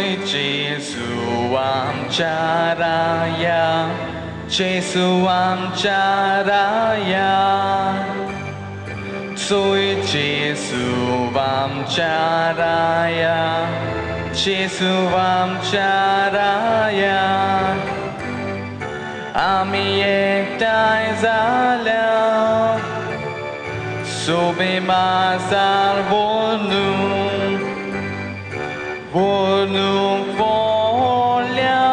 चोय जेजू आमच्या राया, जेजू आमच्या राया. चोय जेजू आमच्या राया, जेजू आमच्या राया. आम्ही एकठांय जाल्या सोबे माझार वळूंक वळल्या.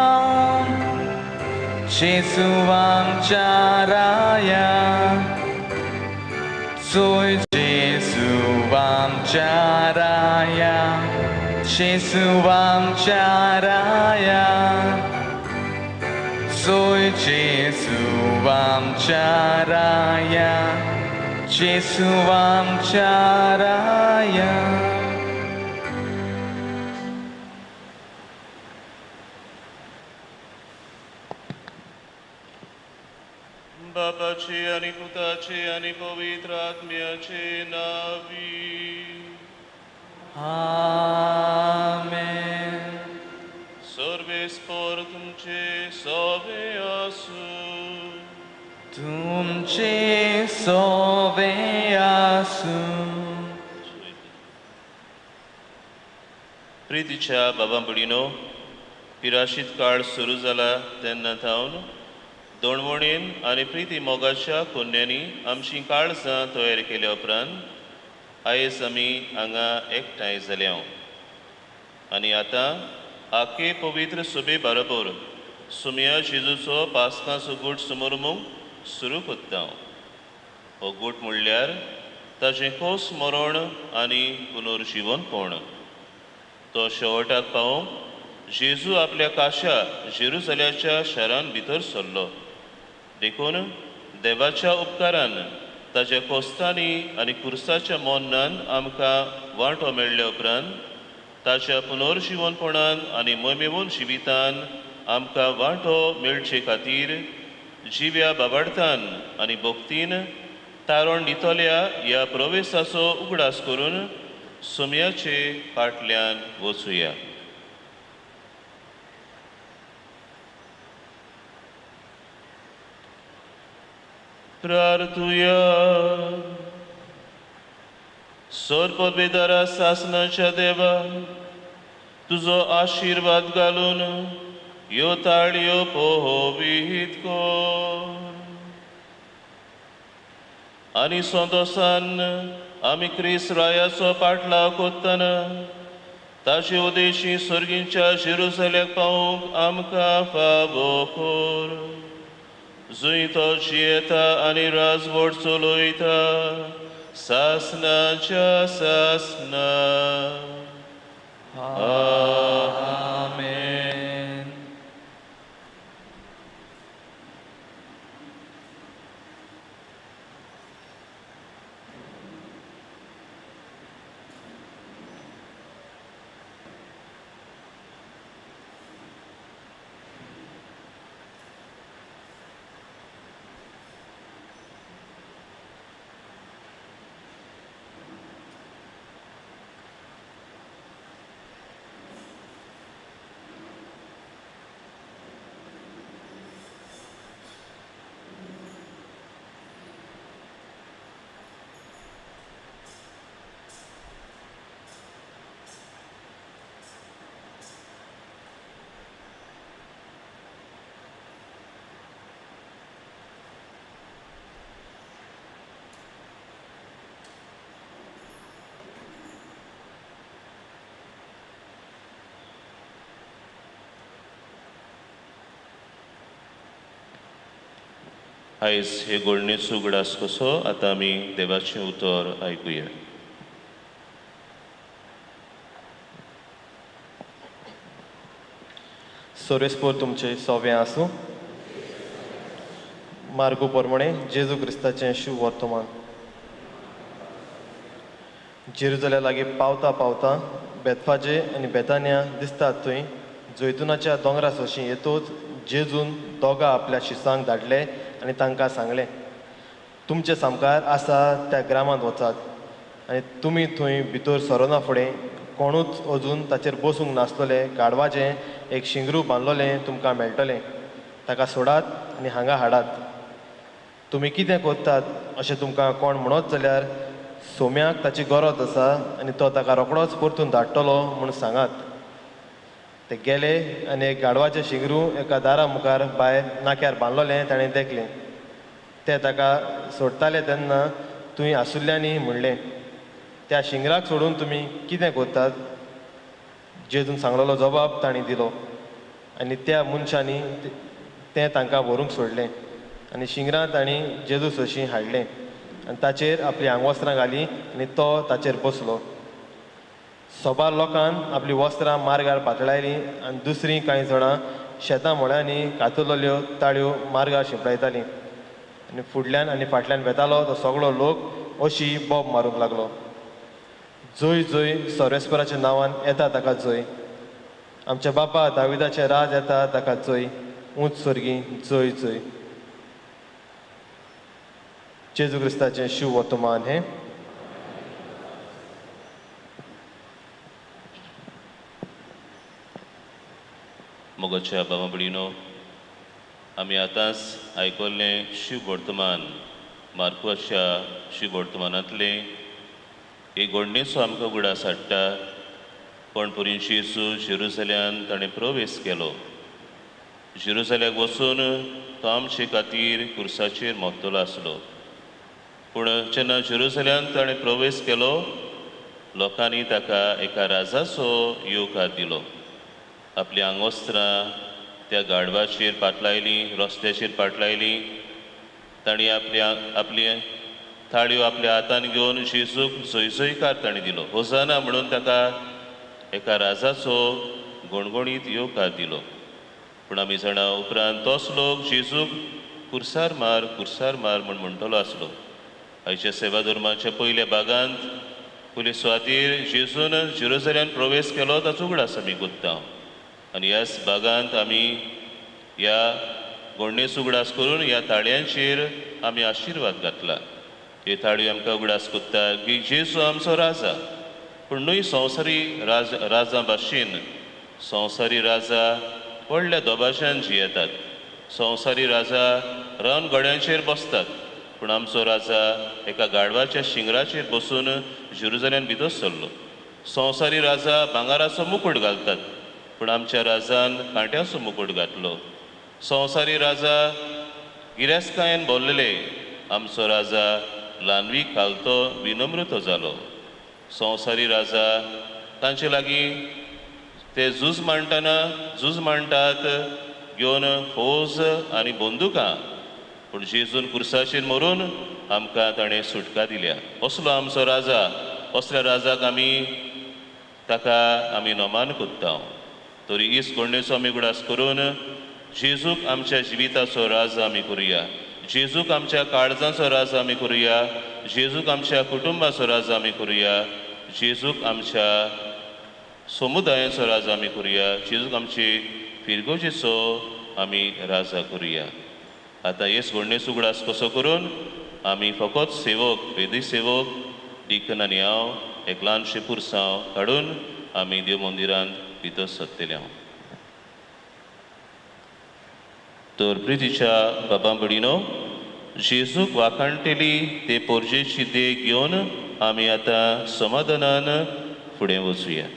जेजू आमच्या राया, चोय जेजू आमच्या राया, जेजू आमच्या राया. चोय जेजू आमच्या राया, जेजू आमच्या राया. बापाचे आणि पुताचे आणि पवित्र आत्म्याचे नावी. आमेन. सर्वेस्पर तुमचे सवे आसू. तुमचे सोवे आसू. प्रितीच्या बाबा भयणीनो, पिराशीत काळ सुरू जाला तेन्ना थावन दोणवणेन आनी प्रिती मोगाच्या कन्यांनी आमची काळजां तयार केल्या उपरांत आयज आमी हांगा एकठांय जाल्या. आनी आतां आखे पवित्र सुबे बरोबर सुमया जेजूचो पास्काचो गूट समोरमूंक सुरू कोत्ता. हो गूट म्हणल्यार ताचें खोस मरण आनी पुनर्जीवनपण. तो शेवटाक पावोवंक जेजू आपल्या काशा जेरुसल्याच्या शारान भितर सरलो. देखून देवाच्या उपकारान ताच्या कोस्तांनी आनी कुर्साच्या मोन्नान आमकां वांटो मेळ्ळ्या उपरांत ताच्या पुनर्जीवनपणान आनी मोमेवून जिवितान आमकां वांटो मेळचे खातीर जिव्या बाबार्थान आनी भोक्तीन तारण दितल्या ह्या प्रवेशाचो उगडास करून सुमयाचे फाटल्यान वचुया. प्रार्थुया. सोरपबेदारा सासनाच्या देवा, तुजो आशीर्वाद घालून ह्यो ताळयो पोवीत कर. आनी सोदोसान आमी क्रिस्त रायाचो पाटलाव कोत्तना ताचे उदेशी सर्गींच्या जेरुसल्याक पावूंक आमकां फावो कर. जंय तो जियेता आनी राजवट चलयता सासनाच्या सासना. आमेन. आयज हे घडणेचो उगडास कसो आतां आमी देवाचें उतर आयकुया. सोरेस्पोर तुमचे सोवे आसूं. मार्गो प्रमाणे जेजू क्रिस्ताचें शुभ वर्तमान. जेरुसल्या लागीं पावता पावता बेतफाजे आनी बेतानिया दिसतात थंय जैतुनाच्या दोंगरा सोशी येतूच जेजून दोगां आपल्या शिसांक धाडले आनी तांकां सांगलें, तुमचे सामकार आसा त्या ग्रामांत वचात आनी तुमी थंय भितर सरोना फुडें कोणूच अजून ताचेर बसूंक नासलोले गाडवाचें एक शिंगरू बांदलोलें तुमकां मेळटलें. ताका सोडात आनी हांगा हाडात. तुमी कितें कोत्तात अशें तुमकां कोण म्हणत जाल्यार सोम्याक ताची गरज आसा आनी तो ताका रोखडोच परतून धाडटलो म्हूण सांगात. ते गेले आनी एक गाडवाचें शिंगरू एका दारा मुखार भायर नाक्यार बांदलोलें ताणें देखलें. ते ताका सोडटाले तेन्ना थंय आसुल्ल्यांनी म्हणलें, त्या शिंगराक सोडून तुमी कितें कोत्तात? जेजून सांगलोलो जबाब तांणी दिलो आनी त्या मनशांनी तें तांकां व्हरूंक सोडलें आनी शिंगरां तांणी जेजू सोशी हाडलें आनी ताचेर आपली आंगवस्त्रां घालीं आनी तो ताचेर बसलो. सोबार लोकान आपलीं वस्त्रां मार्गार पातळायलीं आनी दुसरीं कांय जाणां शेतां मळ्यांनी कातरलेल्यो ताळयो मार्गार शिंपडायतालीं आनी फुडल्यान आनी फाटल्यान वेतालो तो सगळो लोक अशी बोब मारूंक लागलो, जय जय सर्वेस्पराच्या नांवान येता ताका जय. आमच्या बापा दाविदाचें राज येता ताका जय. उंच स्वर्गी जय जय. जेजू क्रिस्ताचें शुभ वर्तमान हें. मोगाच्या बाबा भयणीनो, आमी आतांच आयकल्लें शुभ वर्तमान मार्कुसाच्या शुभ वर्तमानांतलें एक घडणेचो आमकां उगडास हाडटा. कोणपुरी येसू जेरुसलेमान ताणें प्रवेश केलो. जेरुसल्याक वचून तो आमचे खातीर कुर्साचेर मोत्तलो आसलो. पूण जेन्ना जेरुसल्यान ताणें प्रवेश केलो, लोकांनी ताका एका राजाचो येवकार दिलो. आपली आंगवस्त्रां त्या गाडवाचेर पाटलायलीं, रस्त्याचेर पाटलायलीं. तांणी आपली थाळयो आपल्या हातान घेवन जेजूक जयजयकार ताणें दिलो. होसाना म्हणून ताका एका राजाचो गणगणीत येवकार दिलो. पूण आमी जाणा उपरांत तोच लोक जेजूक कुर्सार मार म्हूण म्हणटलो आसलो. आयच्या सेवा धर्माच्या पयल्या भागांत पयले सुवातेर जेजून जेरुसलेमान प्रवेश केलो ताचो उगडास आमी कोत्ता. आनी ह्याच भागांत आमी ह्या घडणेचो उगडास करून ह्या ताळयांचेर आमी आशिर्वाद घातला. हे ताळयो आमकां उगडास कोत्ता की जेजू आमचो राजा. पूण न्हय संवसारी राजा भाशेन. संवसारी राजा व्हडल्या दोबाज्यान जियेतात. संवसारी राजा रावन गड्यांचेर बसतात. पूण आमचो राजा एका गाडवाच्या शिंगराचेर बसून जेरुसलेमान भितर सरलो. संवसारी राजा भांगाराचो मुकुट घालतात. पूण आमच्या राजान कांट्याचो मुकुट घातलो. संवसारी राजा गिरेस्तकायेन भरलेले. आमचो राजा ल्हानवी खालतो विनम्रतो जालो. संवसारी राजा तांचे लागीं ते झूज मांडटात घेवन फौज आनी बंदुकां. पूण जेजून कुर्साचेर मरून आमकां ताणें सुटका दिल्या. असलो आमचो राजा. असल्या राजाक ताका आमी नमान कोत्ता. तरी इस घडणेचो आमी उगडास करून जेजूक आमच्या जिविताचो राज आमी करुया. जेजूक आमच्या काळजांचो राज आमी करुया. जेजूक आमच्या कुटुंबाचो राज आमी करुया. जेजूक आमच्या समुदायाचो राज आमी करुया. जेजूक आमची फिरगोजेचो आमी राजा करुया. आतां हेच घडणेचो उगडास कसो करून आमी फकत सेवक, वेदी सेवक, डिकन आनी हांव एक ल्हानशें पुरसांव काडून आमी देव मंदिरांत भितर सरतले. तर प्रितीच्या बाबा भयणीनो, जेजूक वाखाणटेली ते पोरजेची देख घेवन आमी आतां समाधानान फुडें वचुया.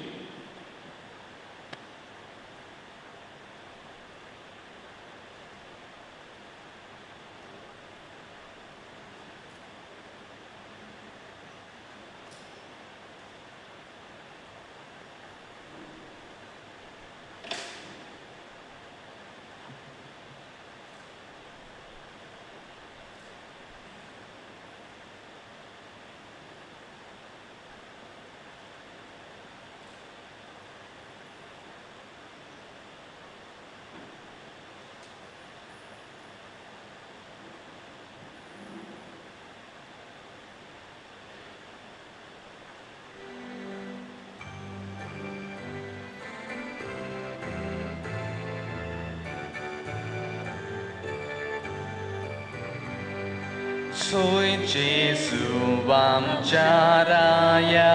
Soy Gesù आमच्या राया,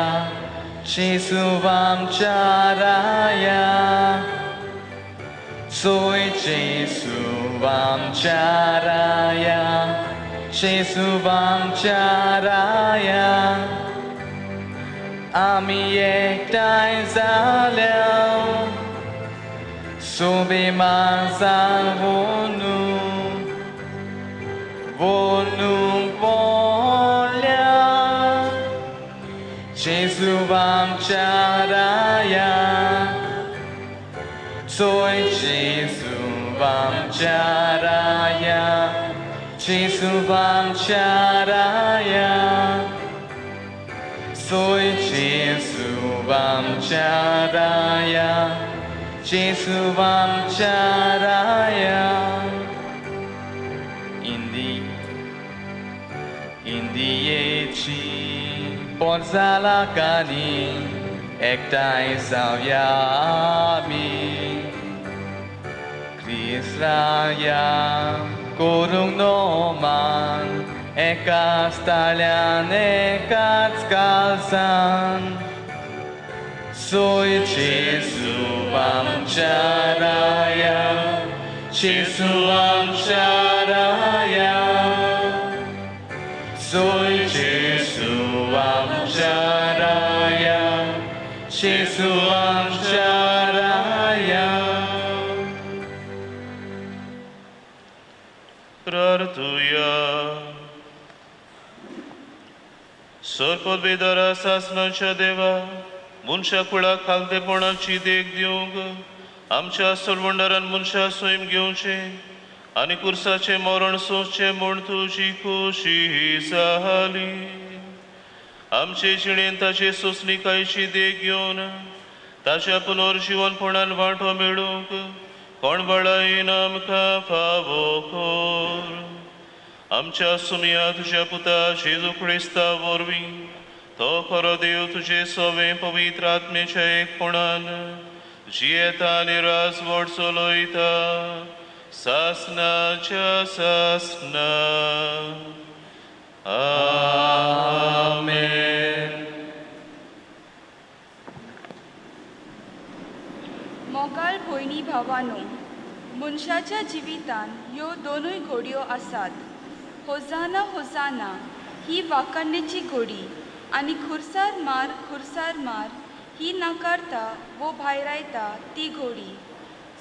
जेजू आमच्या राया सोय जेजू आमच्या राया जेजू आमच्या राया आम्ही एकठांय जाल्या सोबे माझा वोनूंक बोल्या जेजू आमच्या राया सोय जेजू आमच्या राया जेजू आमच्या राया सोय जेजू आमच्या राया जेजू आमच्या राया इंडियेची पोरजाला कानी एकठांय जावया आमी क्रिस्ताया करूंक नोमान एकाच ताळ्यान एकाच काळजान सोय जेजू आमच्या राया जेजू आमच्या राया सोय जेजू आमच्या राया जेजू आमच्या राया प्रार्थुया सर्पोद्वेदारा सासनाच्या देवा मनशा कुळाक खालतेपणाची देख दिवंक आमच्या सोलवंडारान मनशा स्वयं घेवचे आनी कुर्साचे मरण सोंसचे म्हूण तुजी खोशी जाली आमचे जिणेन ताचे सोंसणिकायेची देख घेवन ताच्या पुनर्जीवनपणान वांटो मेळूंक कोण बळायन आमकां फावो कर आमच्या सुमया तुज्या पुता जेजू क्रिस्ता वरवीं तो खरो देव तुजे सोवे पवित्र आत्मेच्या एकपणान जियेता आनी राजवट चलयता सासनाच्या सासना आमेन. मोगाळ भयणी भावानो, मनशाच्या जिवितान ह्यो दोनूय घडयो आसात. होजाना होजाना ही वाकणणेची घडी आनी खुर्सार मार ही नाकारता वो भायरायता ती घडी.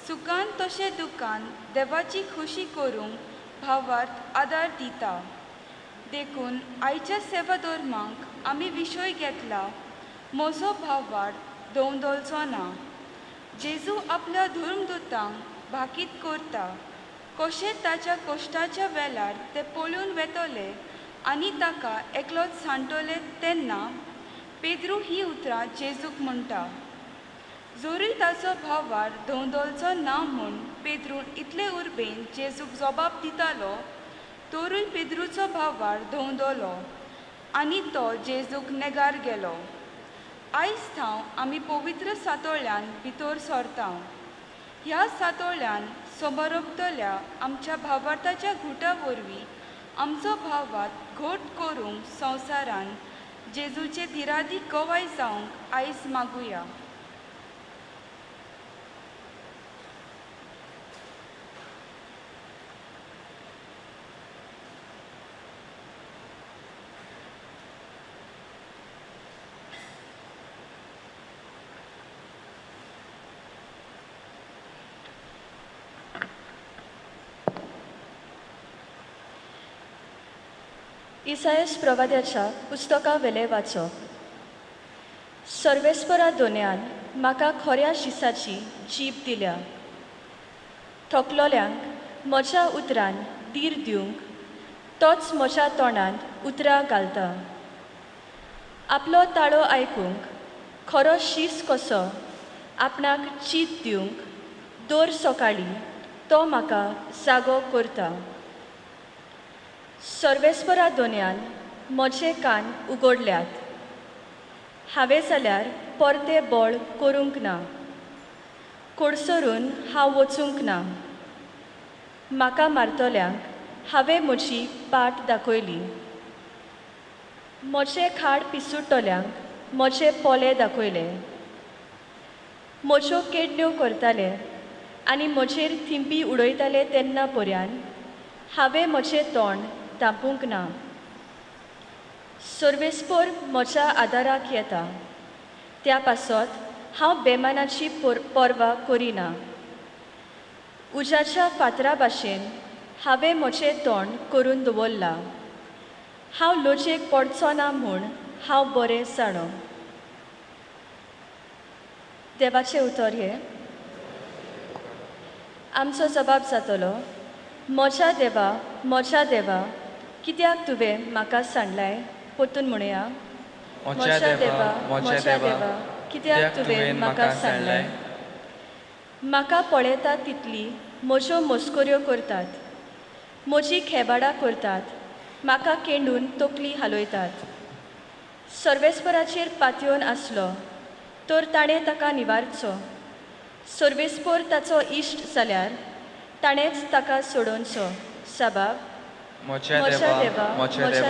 सुखान तशें दुखान देवाची खुशी करूंक भावार्थ आदार दिता. देखून आयच्या सेवा धर्मांक आमी विशय घेतला म्हजो भावार्थ धोंदोलचो ना. जेजू आपल्या धर्मदूतांक भाकीत करता कशें ताच्या कश्टाच्या वेळार ते पळून वेतले आनी ताका एकलोच सांठले तेन्ना पेद्रू ही उतरां जेजूक म्हणटा. जोरी ताचो भावार धोंदोलचो ना म्हूण पेद्रून इतले उर्बेन जेजूक जबाब दितालो तोरूय पेद्रूचो भावार धोंदोलो आनी तो जेजूक नेगार गेलो. आयज थाव आमी पवित्र सातोळ्यान भितर सरता. ह्या सातोळ्यान समोरपतल्या आमच्या भावार्थाच्या घुटा वरवीं आमचो भावार्थ घट करूंक संवसारान जेजूचे तिरादी कवाय जावंक आयज मागुया. इसायास प्रवाद्याच्या पुस्तका वेले वाचप. सर्वेस्परा दोन्यान म्हाका खऱ्या शिसाची जीप दिल्या. थकलोल्यांक म्हज्या उतरान धीर दिवंक तोच म्हज्या तोंडांत उतरां घालता. आपलो ताळो आयकूंक खरो शीस कसो आपणाक चीत दिवंक दर सकाळीं तो म्हाका जागो करता. सर्वेस्परा दोन्यान म्हजे कान उगडल्यात. हांवें जाल्यार परते बोळ करूंक ना. कोडसरून हांव वचूंक ना. म्हाका मारतल्यांक हांवें म्हजी पाट दाखयली. म्हजे खाड पिसुट्टोल्यांक म्हजे पोले दाखयले. म्हज्यो केडण्यो करताले आनी म्हजेर थिंपी उडयताले तेन्ना पर्यान हांवें म्हजें तोंड धांपूंक ना. सर्वेस्पोर म्हज्या आदाराक येता, त्या पासत हांव बेमानाची पर्वा करिना. उज्याच्या फातरा भाशेन हांवें म्हजें तोंड करून दवरलां. हांव लोचयेक पडचो ना म्हूण हांव बरें जाणो. देवाचें उतर हें. आमचो जबाब जातलो, म्हज्या देवा, कित्याक तुवें म्हाका सांडलाय? परतून म्हणया, म्हज्या देवा, कित्याक तुवें म्हाका सांडलाय? म्हाका पळयता तितली म्हज्यो मस्कऱ्यो करतात, म्हजी खेबाडां करतात, म्हाका केंडून तकली हालयतात. सर्वेस्पराचेर पातयेवन आसलो तर ताणें ताका निवारचो. सर्वेस्पोर ताचो इश्ट जाल्यार ताणेंच ताका सोडोवचो. साबाब, म्हज्या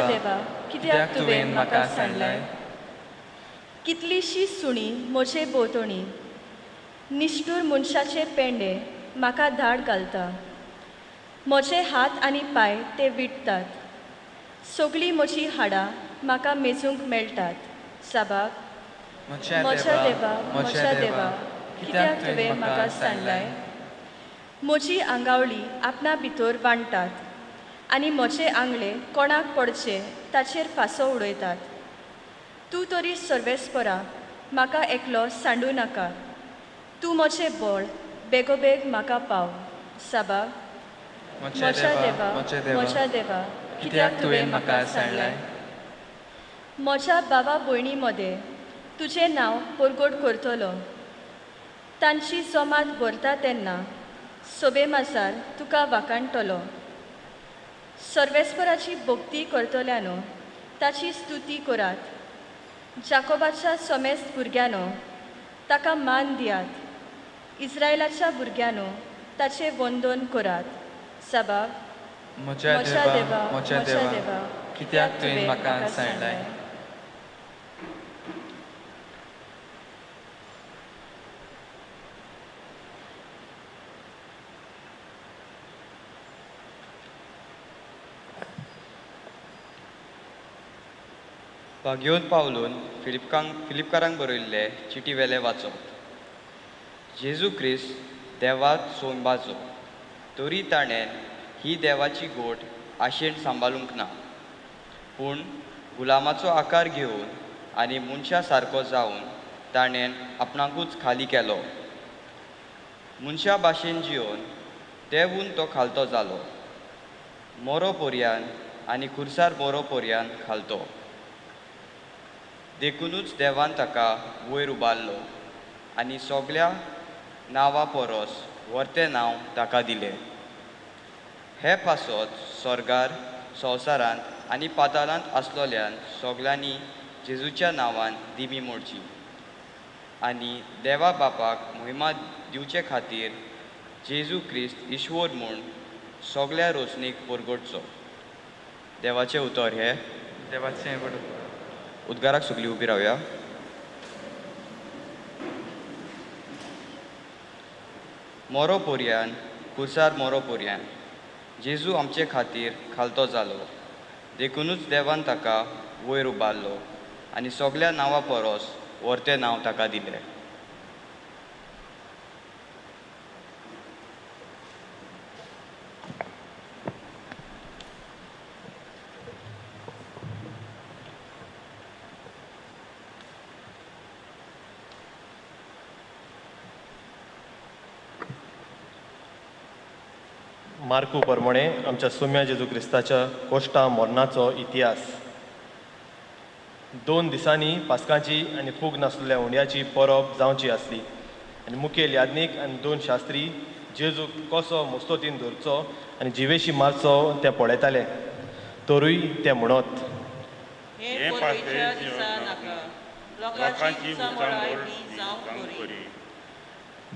देवा, कित्याक तुवें म्हाका सांडलाय? कितलींशीं सुणीं म्हजे भोंवतणी, निश्ठूर मनशाचे पेंडे म्हाका धाड घालता. म्हजे हात आनी पांय ते विटतात. सगळीं म्हजीं हाडां म्हाका मेजूंक मेळटात. साबाब, म्हज्या देवा, कित्याक तुवें म्हाका सांडलाय? म्हजी आंगावळी आपणा भितर वांडटात आनी म्हजे आंगले कोणाक पडचे ताचेर फांसो उडयतात. तूं तरी सर्वेस्परा म्हाका एकलो सांडूं नाका. तूं म्हजें बळ बेगोबेग म्हाका पाव. साबाब, म्हज्या देवा, कित्याक तुवें म्हाका सांडलाय? म्हज्या भावा भयणी मदें तुजें नांव परगट करतलो. तांची जमात भरता तेन्ना सोबे माजार तुका वाखाणटलो. सर्वेस्पराची भक्ती करतल्यानो ताची स्तुती करात. जाकोबाच्या समेस्त भुरग्यानो ताका मान दियात. इस्रायलाच्या भुरग्यानो ताचे वंदन करात. साबाब, म्हज्या देवा, कित्याक तुवें म्हाका सांडलाय? भाग्योन पावलून फिलिपकारांक बरयल्ले चिटी वेले वाचप. जेजू क्रिस्त देवाक सोंबाचो, तरी ताणें ही देवाची गोट आशेन सांबाळूंक ना, पूण गुलामाचो आकार घेवन आनी मनशा सारको जावन ताणें आपणाकूच खाली केलो. मनशा भाशेन जिवन देवून तो खालतो जालो, मोरो पर्यान आनी खुर्सार मोरो पर्यान खालतो. देखूनच देवान ताका वयर उबारलो आनी सगळ्या नांवा परस व्हरतें नांव ताका दिलें. हे पासत स्वर्गार, संवसारांत आनी पाताळांत आसलोल्यान सगळ्यांनी जेजूच्या नांवान दिमी मोडची आनी देवा बापाक महिमा दिवचे खातीर जेजू क्रिस्त ईश्वर म्हूण सगळ्या रोचणीक परगटचो. देवाचें उतर हें. देवाचें उद्गाराक सगळीं उबी रावया. मोरो पर्यान, खुर्सार मोरो पर्यान जेजू आमचे खातीर खालतो जालो. देखूनच देवान ताका वयर उबारलो आनी सगळ्या नांवा परस व्हरतें नांव ताका दिलें. मार्कू प्रमाणे आमच्या सोम्या जेजू क्रिस्ताच्या कोश्टा मरणाचो इतिहास. 2 दिसांनी पास्काची आनी फूग नासलेल्या उंड्याची परब जावची आसली आनी मुखेल यादनीक आनी 2 शास्त्री जेजू कसो मस्तोतीन धरचो आनी जिवेशी मारचो ते पळयताले. तरूय ते म्हणत,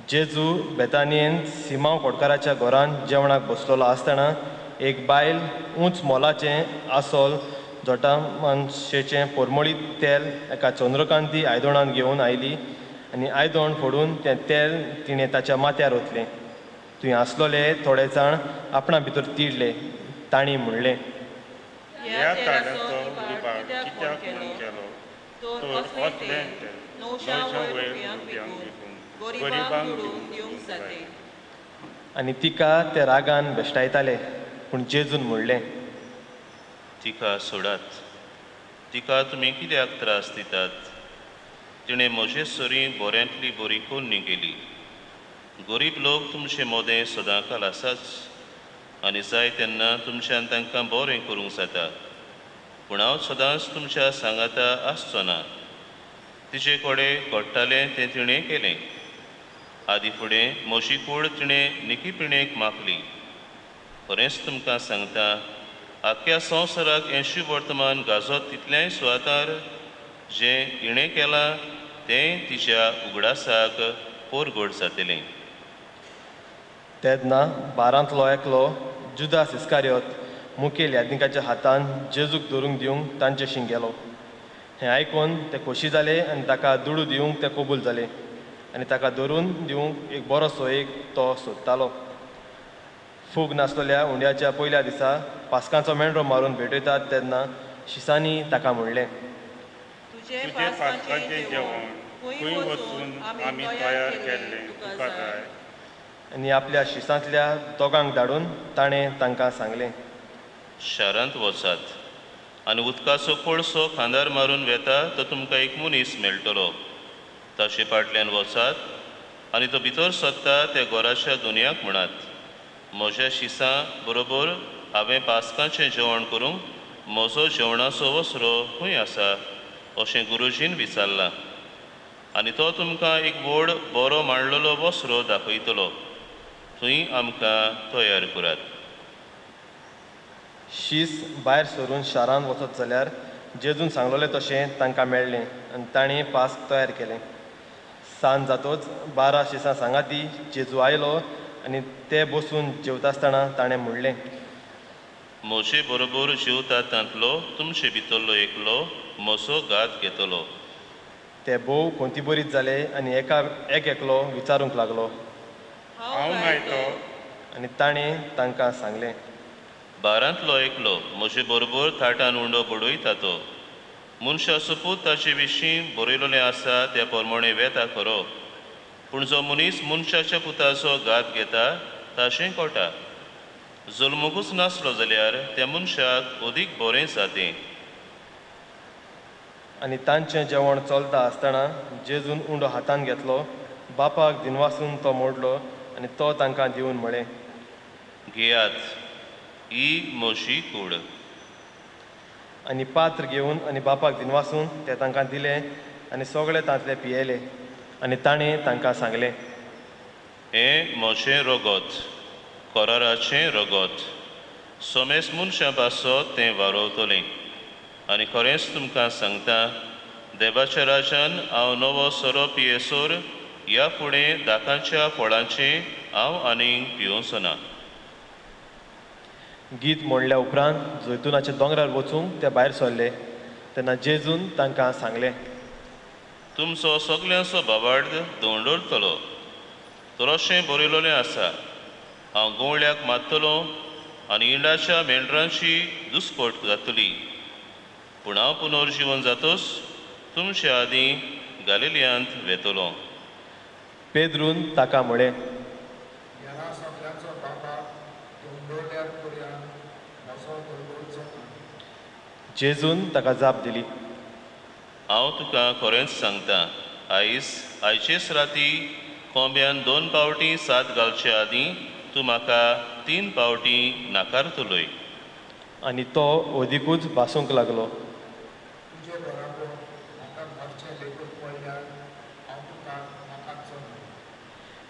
जेजू बेतानियेन सिमांव कोडकाराच्या घरान जेवणाक बसलेलो आसतना एक बायल उंच मोलाचें आसोल जोटा मानशेचें पोरमळीत तेल एका चंद्रकांती आयदोणान घेवन आयली आनी आयदोण फोडून तें तेल तिणें ताच्या माथ्यार ओतलें. थंय आसलोले थोडे जाण आपणा भितर तिडले. तांणी म्हणलें, ह्या तालांचो विभाग कित्याक म्हूण केलो तर असलें तेल 900 रुपयांक विकून गरिबांक दिवंक जाय. आनी तिका ते रागान बेश्टायताले. पूण जेजून म्हणलें, तिका सोडात. तिका तुमी कित्याक त्रास दितात? तिणें म्हजे सोरी बऱ्यांतली बरी कोन्नी केली. गरीब लोक तुमचे मोदें सदांकाल आसाच आनी जाय तेन्ना तुमच्यान तांकां बरें करूंक जाता. पूण हांव सदांच तुमच्या सांगाता आसचो ना. तिचे कडेन घडटालें तें तिणें केलें. आदी फुडें म्हजी कूड तिणें निकीपिणेक मागली. खरेंच तुमकां सांगता, आख्या संवसाराक हें शुभ वर्तमान गाजत तितल्याय सुवातार जें इणें केलां तें तिच्या उगडासाक पोरगोड जातलें. तेन्ना 12तलो एकलो जुदास इस्कारियोत मुखेल यादनिकाच्या हातान जेजूक धरूंक दिवंक तांचेशी गेलो. हें आयकून ते खोशी जाले आनी ताका दुडू दिवंक ते कबूल जाले आनी ताका धरून दिवंक एक बरोसो एक तो सोदतालो. फूग नासलेल्या उंड्याच्या पयल्या दिसा पास्कांचो मेंढरो मारून भेटयतात तेन्ना शिसांनी ताका म्हणलें, तुजें पास्काचें जेवण खंय वचून आमी तयार केल्लें तुका जाय. आनी आपल्या शिसांतल्या दोगांक धाडून ताणें तांकां सांगलें, शारांत वचात आनी उदकाचो कोळसो खांदार मारून वेता तो तुमकां एक मनीस मेळटलो. ताचे फाटल्यान वचात आनी तो भितर सोदता त्या घराच्या दुनयाक म्हणात, म्हज्या शिसां बरोबर हांवें पास्काचें जेवण करूंक म्हजो जेवणाचो वसरो खंय आसा अशें गुरुजीन विचारलां. आनी तो तुमकां एक व्हड बरो मांडलेलो वसरो दाखयतलो. थंय आमकां तयार करात. शीस भायर सरून शारांत वचत जाल्यार जेजून सांगलोलें तशें तांकां मेळ्ळें आनी ताणें पास्क तयार केलें. सांज जातूच 12 शिसां सांगाती जेजू आयलो आनी ते बसून जेवता आसतना ताणें म्हणलें, म्हजे बरोबर जेवतांतलो तुमचे भितरलो एकलो म्हजो गात घेतलो. ते भोव कोंतीबरीत जाले आनी एक एकलो विचारूंक लागलो. हांव नायतो. आनी ताणें तांकां सांगलें, 12तलो एकलो म्हजे बरोबर थाटान उंडो बडयता तो. मनशाचो पूत ताचे विशीं बरयलोलें आसा त्या प्रमाणें वेता खरो. पूण जो मनीस मनशाच्या पुताचो घात घेता ताचें कोटा. जल्मूकूच नासलो जाल्यार त्या मनशाक अदीक बरें जातें. आनी तांचें जेवण चलता आसतना जेजून उंडो हातान घेतलो, बापाक दिनवासून तो मोडलो आनी तो तांकां दिवन म्हळें, घेयात, ही म्हजी कूड. आनी पात्र घेवन आनी बापाक दिनवासून तें तांकां दिलें आनी सगळे तांतले पियेले. आनी ताणें तांकां सांगलें, हें म्हजें रगत, कराराचें रगत. सोमेस मनशां पासत तें वारोवतलें. आनी खरेंच तुमकां सांगता, देवाच्या राजान हांव नवो सोरो पियेसोर ह्या फुडें दाकांच्या फळांचें हांव आनीक पिवचो ना. गीत म्हणल्या उपरांत जैतुनाच्या दोंगरार वचूंक ते भायर सरले. तेन्ना जेजून तांकां सांगलें, तुमचो सगल्यांचो बाबार्द दोंडरतलो. तर अशें बरयलोलें आसा, हांव गवळ्याक मारतलो आनी इंडाच्या मेंढरांची दुस्पट जातली. पूण हांव पुनर्जीवन जातोच तुमच्या आदीं गालिलियांत वेतलो. पेद्रून ताका म्हळें, ह्या सगळ्यांचो बाबा दोंडोल्यार पर्यंत म्हजो दोंडोरचो ना. जेजून ताका जाप दिली, हांव तुका खरेंच सांगता, आयचेच राती कोंब्यान 2 पावटी सात घालचे आदीं तूं म्हाका 3 पावटी नाकारतलोय. आनी तो ओदीकूच भासूंक लागलो. तुजे बरोबर म्हाका घरचें लेगून पडल्यार हांव तुका नाकारचो ना.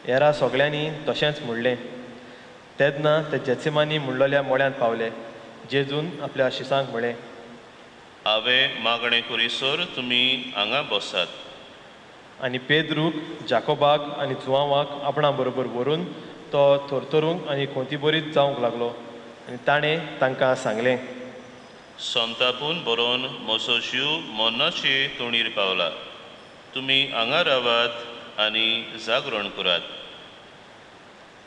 हेरा सगळ्यांनी तशेंच म्हणलें. तेन्ना ते जेत्सेमानी म्हणलोल्या मोळ्यांत पावले. जेजून आपल्या शिसांक म्हळें, हांवें मागणें करीसर तुमी हांगा बसात. आनी पेद्रूक जाकोबाक आनी जुआंवाक आपणा बरोबर व्हरून तो थरथरूंक आनी खोंती बरीत जावंक लागलो. आनी ताणें तांकां सांगलें, सोमतापून बरोवन म्हजो जीव मोन्नाचे तोणीर पावला. तुमी हांगा रावात आनी जागरण करात.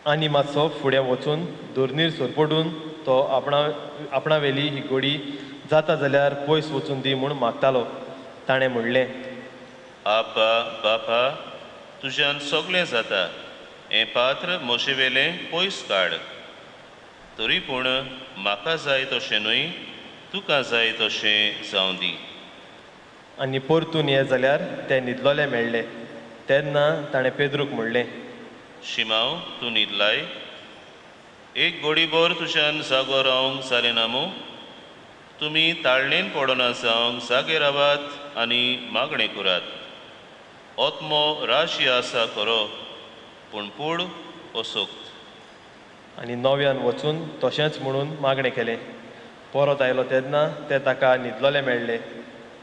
आनी मातसो फुडें वचून दुर्नीर सोरपडून तो आपणा वेली ही गोडी जाता जाल्यार पयस वचून दी म्हूण मागतालो. ताणें म्हणलें, आब्बा बापा, तुज्यान सगळें जाता. हें पात्र म्हजे वेलें पयस काड. तरी पूण म्हाका जाय तशें न्हय, तुका जाय तशें जावं दी. आनी परतून ये जाल्यार ते न्हिदलोले मेळ्ळे. तेन्ना ताणें पेद्रूक म्हणलें, शिमाव, तूं न्हिदलाय? एक घडीभर तुज्यान जागो रावंक जालें ना मू? तुमी ताळणेन पडना जावंक जागे रावात आनी मागणें करात. ओत्मो राशी आसा खरो, पूण कूड असोक्त. आनी नव्यान वचून तशेंच म्हणून मागणें केलें. परत आयलो तेन्ना ते ताका न्हिदलोले मेळ्ळे.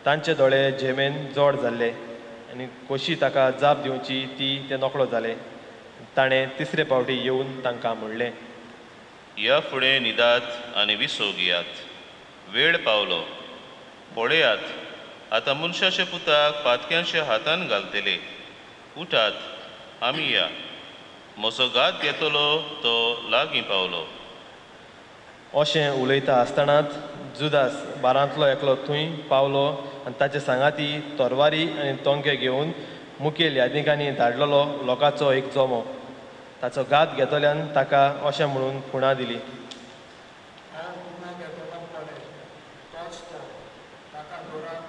तांचे दोळे जेमेन जोड जाल्ले आनी कशी ताका जाप दिवची ती ते नकळो जालें. ताणें तिसरे फावटी येवन तांकां म्हणलें, या फुडें न्हिदात आनी विसो घेयात. वेळ पावलो. पळयात, आतां मनशाच्या पुताक पातक्यांच्या हातान घालतले. उठात, आमी या. म्हजो घात घेतलो तो लागीं पावलो. अशें उलयता आसतनाच जुदास बारांतलो एकलो थंय पावलो आनी ताचे सांगाती तरवारी आनी तोंके घेवन मुखेल यादनिकांनी धाडलेलो लोकांचो एक जोमो. ताचो घात घेतल्यान ताका अशें म्हणून खुणा दिली, हांव पुन्हा घेतलो पडे तोच तो, ताका धरात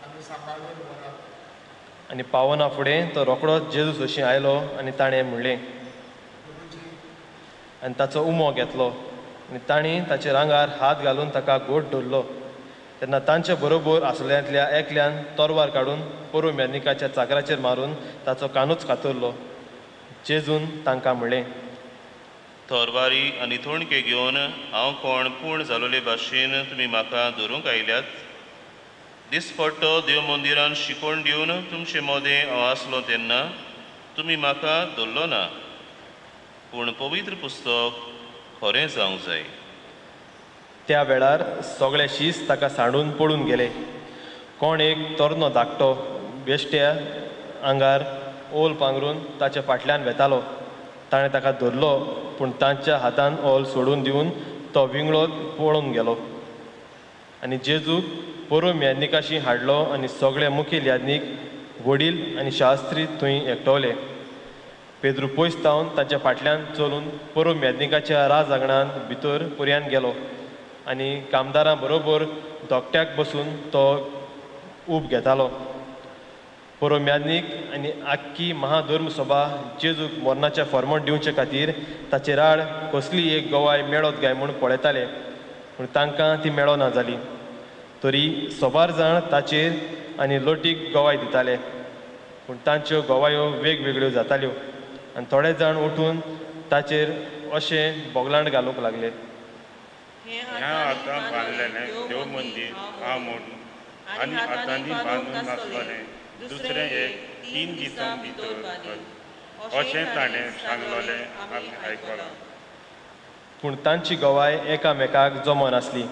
आनी सांबाळून व्हरात. आनी पावना फुडें तो रोखडोच जेजू सोशी आयलो आनी ताणें म्हणलें आनी ताचो उमो घेतलो. आनी तांणी ताचेर आंगार हात घालून ताका गोट धरलो. तेन्ना तांचे बरोबर आसलेल्यांतल्या एकल्यान तोरवार काडून पोरू मेदनिकाच्या चाकराचेर मारून ताचो कानूच कातरलो. जेजून तांकां म्हणलें, तोरवारी आनी तोणके घेवन हांव कोण पूर्ण जालोले भाशेन तुमी म्हाका धरूंक आयल्यात. दिसपट्टो देव मंदिरान शिकोवन दिवन तुमचे मोदें हांव आसलो तेन्ना तुमी म्हाका धरलो ना. पूण पवित्र पुस्तक खरें जावंक जाय. त्या वेळार सगळे शीस ताका सांडून पडून गेले. कोण एक तरनो धाकटो बेश्ट्या आंगार ओल पांगरून ताच्या फाटल्यान वेतालो. ताणें ताका धरलो, पूण तांच्या हातान ओल सोडून दिवन तो विंगडोच पळून गेलो. आनी जेजूक पोरू यादनिकाशी हाडलो आनी सगळे मुखेल यादनीक, वडील आनी शास्त्री थंय एकटवले. पेद्रू पयस तावन ताच्या फाटल्यान चलून पोरू यादनिकाच्या राज आंगणांत भितर पुर्यान गेलो आनी कामदारां बरोबर दोगट्याक बसून तो ऊब घेतालो. पोरू यादनीक आनी आख्खी महाधर्मसभा जेजूक मरणाचें फर्मण दिवचे खातीर ताचे राड कसली एक गवाय मेळत गाय म्हूण पळयताले, पूण तांकां ती मेळना जाली. तरी सोबार जाण ताचेर आनी लोटीक गवाय दिताले, पूण तांच्यो गवायो वेगवेगळ्यो जाताल्यो. आनी थोडे जाण उठून ताचेर अशें बोगलांड घालूंक लागले, ह्या आतां बांदलेलें देव मंदीर हांव म्हूण आनी आतांनी बांदून नासलोलें दुसरें एक 3 दिसां भितर अशें ताणें सांगलोलें आमी आयकलां. पूण तांची गवाय एकामेकाक जमो नासली.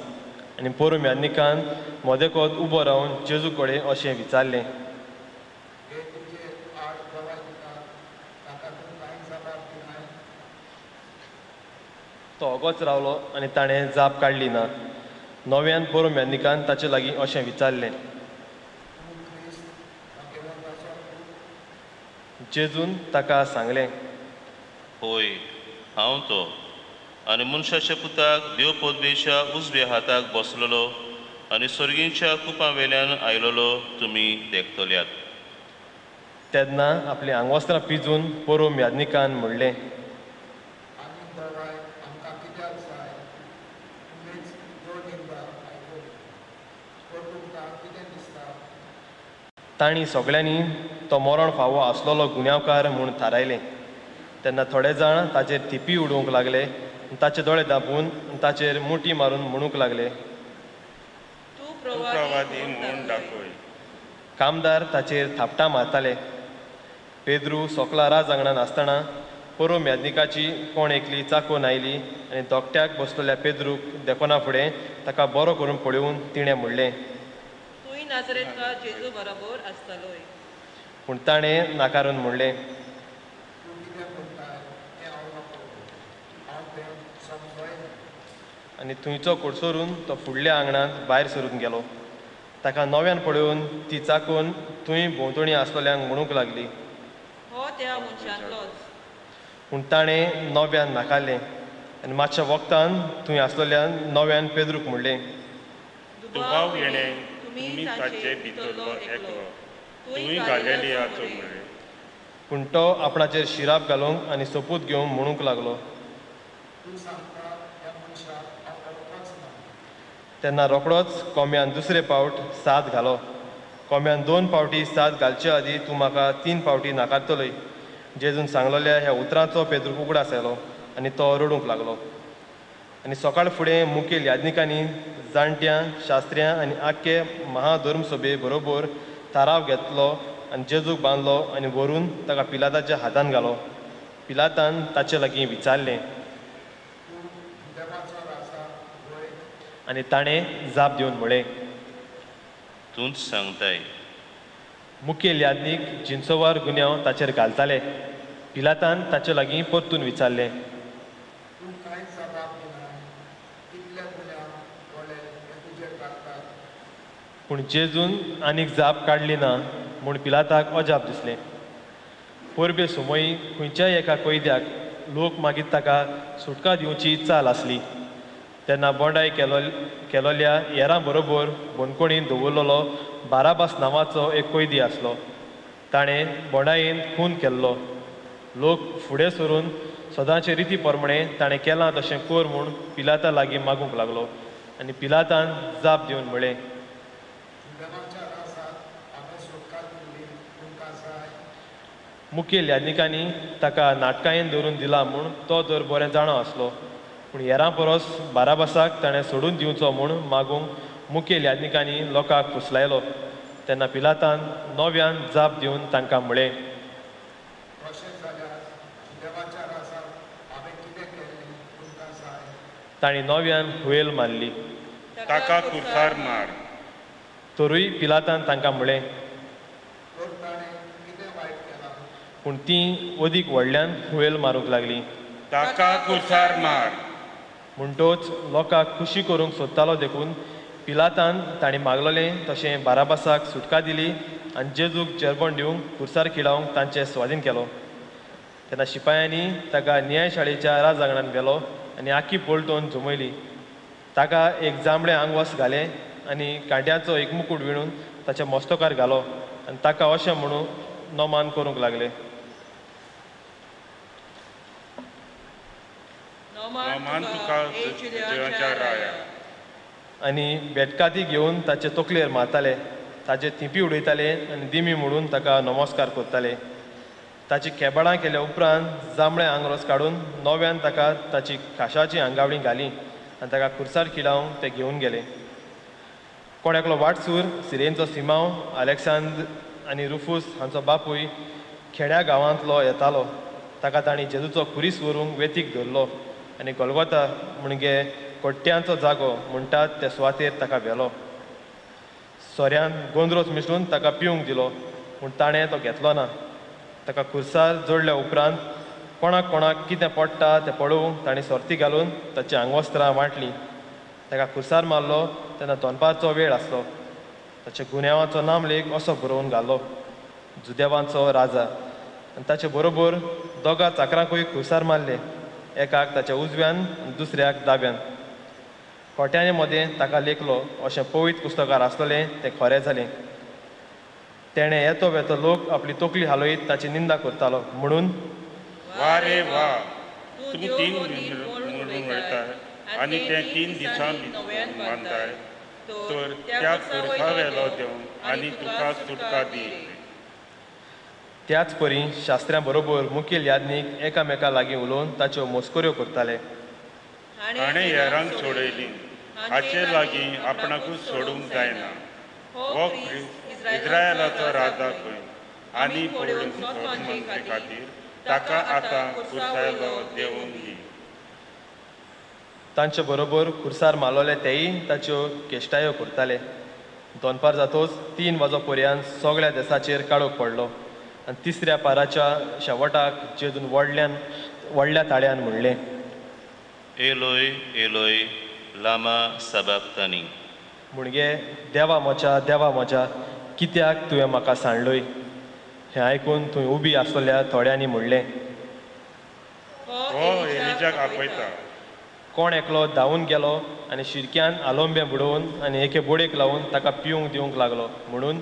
आनी पोरू यादनिकान मोदेकोत उबो रावन जेजू कडेन अशें विचारलें, हे तुजे आड गवाय दिता, ताका तूं कांय जबाब दिनाय? तो ओगोच रावलो आनी ताणें जाप काडली ना. नव्यान पोरू यादनिकान ताचे लागीं अशें विचारलें. तूं क्रिस्त वाकेवंताचो पूत? जेजून ताका सांगलें, होय, हांव तो. आनी मनशाच्या पुताक देव पदवेच्या उजव्या हाताक बसलेलो आनी सर्गींच्या कुपां वेल्यान आयलोलो तुमी देखतल्यात. तेन्ना आपली आंगवस्त्रां पिजून पोरू यादनिकान म्हणलें, आनी गवाय आमकां कित्याक जाय? तुमीच जोड निवडा आयकून. पूण तुमकां कितें दिसता? तांणी सगळ्यांनी तो मरण फावो आसलोलो गुन्यांवकार म्हूण थारायलें. तेन्ना थोडे जाण ताचेर थिपी उडोवंक लागले, ताचे दोळे धांपून ताचेर मुठी मारून म्हणूंक लागले, तूं प्रवादी म्हूण दाखय. कामदार ताचेर थापटां मारताले. पेद्रू सोकला राज आंगणान आसतना पोरो मेदनिकाची कोण एकली चाकोन आयली आनी दोगट्याक बसलेल्या पेद्रूक देखोना फुडें ताका बरो करून पळोवन तिणें म्हणलें, तूंय नाजरेंतलो जेजू बरोबर आसतलोय. पूण ताणें नाकारून म्हणलें, तूं कितें म्हणटाय तें हांव नकळो. हांव तें समजयना. आनी थंयचो कोडसोरून तो फुडल्या आंगणांत भायर सरून गेलो. ताका नव्यान पळोवन ती चाकोन थंय भोंवतणी आसलेल्यांक म्हणूंक लागली. हो त्या मनशांतलोच. पूण ताणें नव्यान नाकारलें आनी मातशा वखदान थंय आसलेल्यान नव्यान पेद्रूक म्हणलें, दुबाव येणें तुमी ताचे भितरलो एकलो. तुमी गालिलियाचो म्हणलें. पूण तो आपणाचेर शिराप घालूंक आनी सोपूत घेवंक म्हणूंक लागलो. तूं सांगता ह्या मनशाक हांव वळखच ना. तेन्ना रोखडोच कोंब्यान दुसरे फावट साद घालो. कोंब्यान 2 फावटी साद घालचे आदीं तूं म्हाका 3 फावटी नाकारतलोय. जेजून सांगलोल्या ह्या उतरांचो पेद्रूक उगडास आयलो आनी तो रडूंक लागलो. आनी सकाळ फुडें मुखेल याजनिकांनी जाणट्यां शास्त्र्यां आनी आख्खे महाधर्मसभे बरोबर थाराव घेतलो आनी जेजूक बांदलो आनी व्हरून ताका पिलाताच्या हातान घालो. पिलातान ताचे लागीं विचारलें तूं देवाचो राजा वय. आनी ताणें जाप दिवन म्हळें, तूंच सांगताय. मुखेल यादनीक जिन्सोवार गुन्यांव ताचेर घालताले. पिलातान ताचे लागीं परतून विचारलें, तूं कांयच जबाब दिना. कितले गुन्यांव कोले हे तुजेर घालतात. पूण जेजून आनीक जाप काडली ना म्हूण पिलाताक अजाप दिसलें. परबे सुमोई खंयच्याय एका कैद्याक लोक मागीर ताका सुटका दिवची चाल आसली. तेन्ना बोंडाय केलोल्या हेरां बरोबर बोनकोणीन दवरलेलो बाराबास नांवाचो एक कैदी आसलो. ताणें बोंडायेन खून केल्लो. लोक फुडें सरून सदांचे रिती प्रमाणें ताणें केलां तशें कर म्हूण पिलाता लागीं मागूंक लागलो. आनी पिलातान जाप दिवन म्हळें, देवाच्या राजाक हांवें सुटका दिल्ली तुमकां जाय. मुखेल याजनिकांनी ताका नाटकायेन धरून दिला म्हूण तो तर बरें जाणो आसलो. पूण हेरां परस बाराबासाक ताणें सोडून दिवचो म्हूण मागूंक मुखेल याजनिकांनी लोकांक फुसलायलो. तेन्ना पिलातान नव्यान जाप दिवन तांकां म्हळें, तशें जाल्यार देवाच्या राजाक हांवें कितें केल्लें तुमकां जाय. तांणी नव्यान हुयेल मारली. ताका कुर्सार मार. तरूय पिलातान तांकां म्हळें, तर ताणें कितें वायट केलां. पूण तीं अदीक व्हडल्यान हुयेल मारूंक लागलीं. ताका कुर्सार मार. म्हणटोच लोकांक खुशी करूंक सोदतालो देखून पिलातान ताणें मागलोलें तशें बाराबासाक सुटका दिली आनी जेजूक जेरबण दिवंक कुर्सार खिडावंक तांचें स्वाधीन केलो. तेन्ना शिपायांनी ताका न्यायशाळेच्या राजांगणान व्हेलो आनी आख्खी पलटोवन झुमयली. ताका एक जांबडें आंगवस घालें आनी कांट्याचो एक मुकूट विणून ताच्या मस्तकार घालो आनी ताका अशें म्हणून नोमान करूंक लागले, नोमान तुका जिवाच्या राया. आनी बेटकाती घेवन ताचे तकलेर मारताले. ताचे थिंपी उडयताले आनी दिमी म्हणून ताका नमस्कार करताले. ताची केबाडां केल्या उपरांत जांबळें आंगरोस काडून नव्यान ताका ताची खाशाची आंगावळी घाली आनी ताका खुर्सार खिडावंक ते घेवन गेले. कोणाकलो वाटसूर सिरेनचो सिमांव आलेक्सांद्र आनी रुफूस हांचो बापूय खेड्या गांवांतलो येतालो. ताका तांणी जेजूचो खुरीस व्हरूंक वेतीक धरलो आनी गोलगोता म्हणजे कोट्ट्यांचो जागो म्हणटात त्या सुवातेर ताका व्हेलो. सोऱ्यान गोंदरोस मिसळून ताका पिवंक दिलो पूण ताणें तो घेतलो ना. ताका खुर्सार जोडल्या उपरांत कोणाक कोणाक कितें पडटा तें पळोवंक ताणें सर्ती घालून ताची आंगवस्त्रां वांटलीं. ताका खुर्सार मारलो तेन्ना दनपारचो वेळ आसलो. ताच्या गुन्यांवाचो नामलेख असो बरोवन घालो, जुदेवांचो राजा. आनी ताचे बरोबर दोगा चाकरांकूय खुर्सार मारले, एकाक ताच्या उजव्यान आनी दुसऱ्याक दाव्यान. खोट्याने मदें ताका लेखलो अशें पवित्र पुस्तकार आसलेलें तें खरें जालें. तेणें येतो वेतो लोक आपली तकली हालयत ताची निंदा करतालो म्हणून वा रे वा, तुमी 3 म्हणून वयताय आनी ते 3 दिसान मानताय. तर त्या कुर्सा वेलो देंव आनी तुका सुटका दी. त्याच परी शास्त्र्यां बरोबर मुखेल यादनीक एकामेका लागीं उलोवन ताच्यो मस्कऱ्यो करताले. हाणें हेरांक सोडयलीं, हाचे लागीं आपणाकूच सोडूंक जायना. हो इस्रायलाचो राजा खंय आनी पळोवन खातीर ताका आतां कुर्सायलो देंवून दी. तांचे बरोबर खुर्सार मालोले तेय ताच्यो केश्टायो करताले. दोनपार जातोच 3 वाजो पर्यंत सगळ्या देसाचेर काळोख पडलो आनी तिसऱ्या पाराच्या शेवटाक जेजून व्हडल्या ताळ्यान म्हणलें, एलोय एलोय लामा सबक्तानी. म्हणजे देवा म्हज्या कित्याक तुवें म्हाका सांडलोय. हें आयकून थंय उबी आसलेल्या थोड्यांनी म्हणलें, हो एलिजाक आपयता. कोण एकलो धांवून गेलो आनी शिरक्यान आलोंबें बुडोवन आनी एके बोडेक लावून ताका पिवंक दिवंक लागलो. म्हणून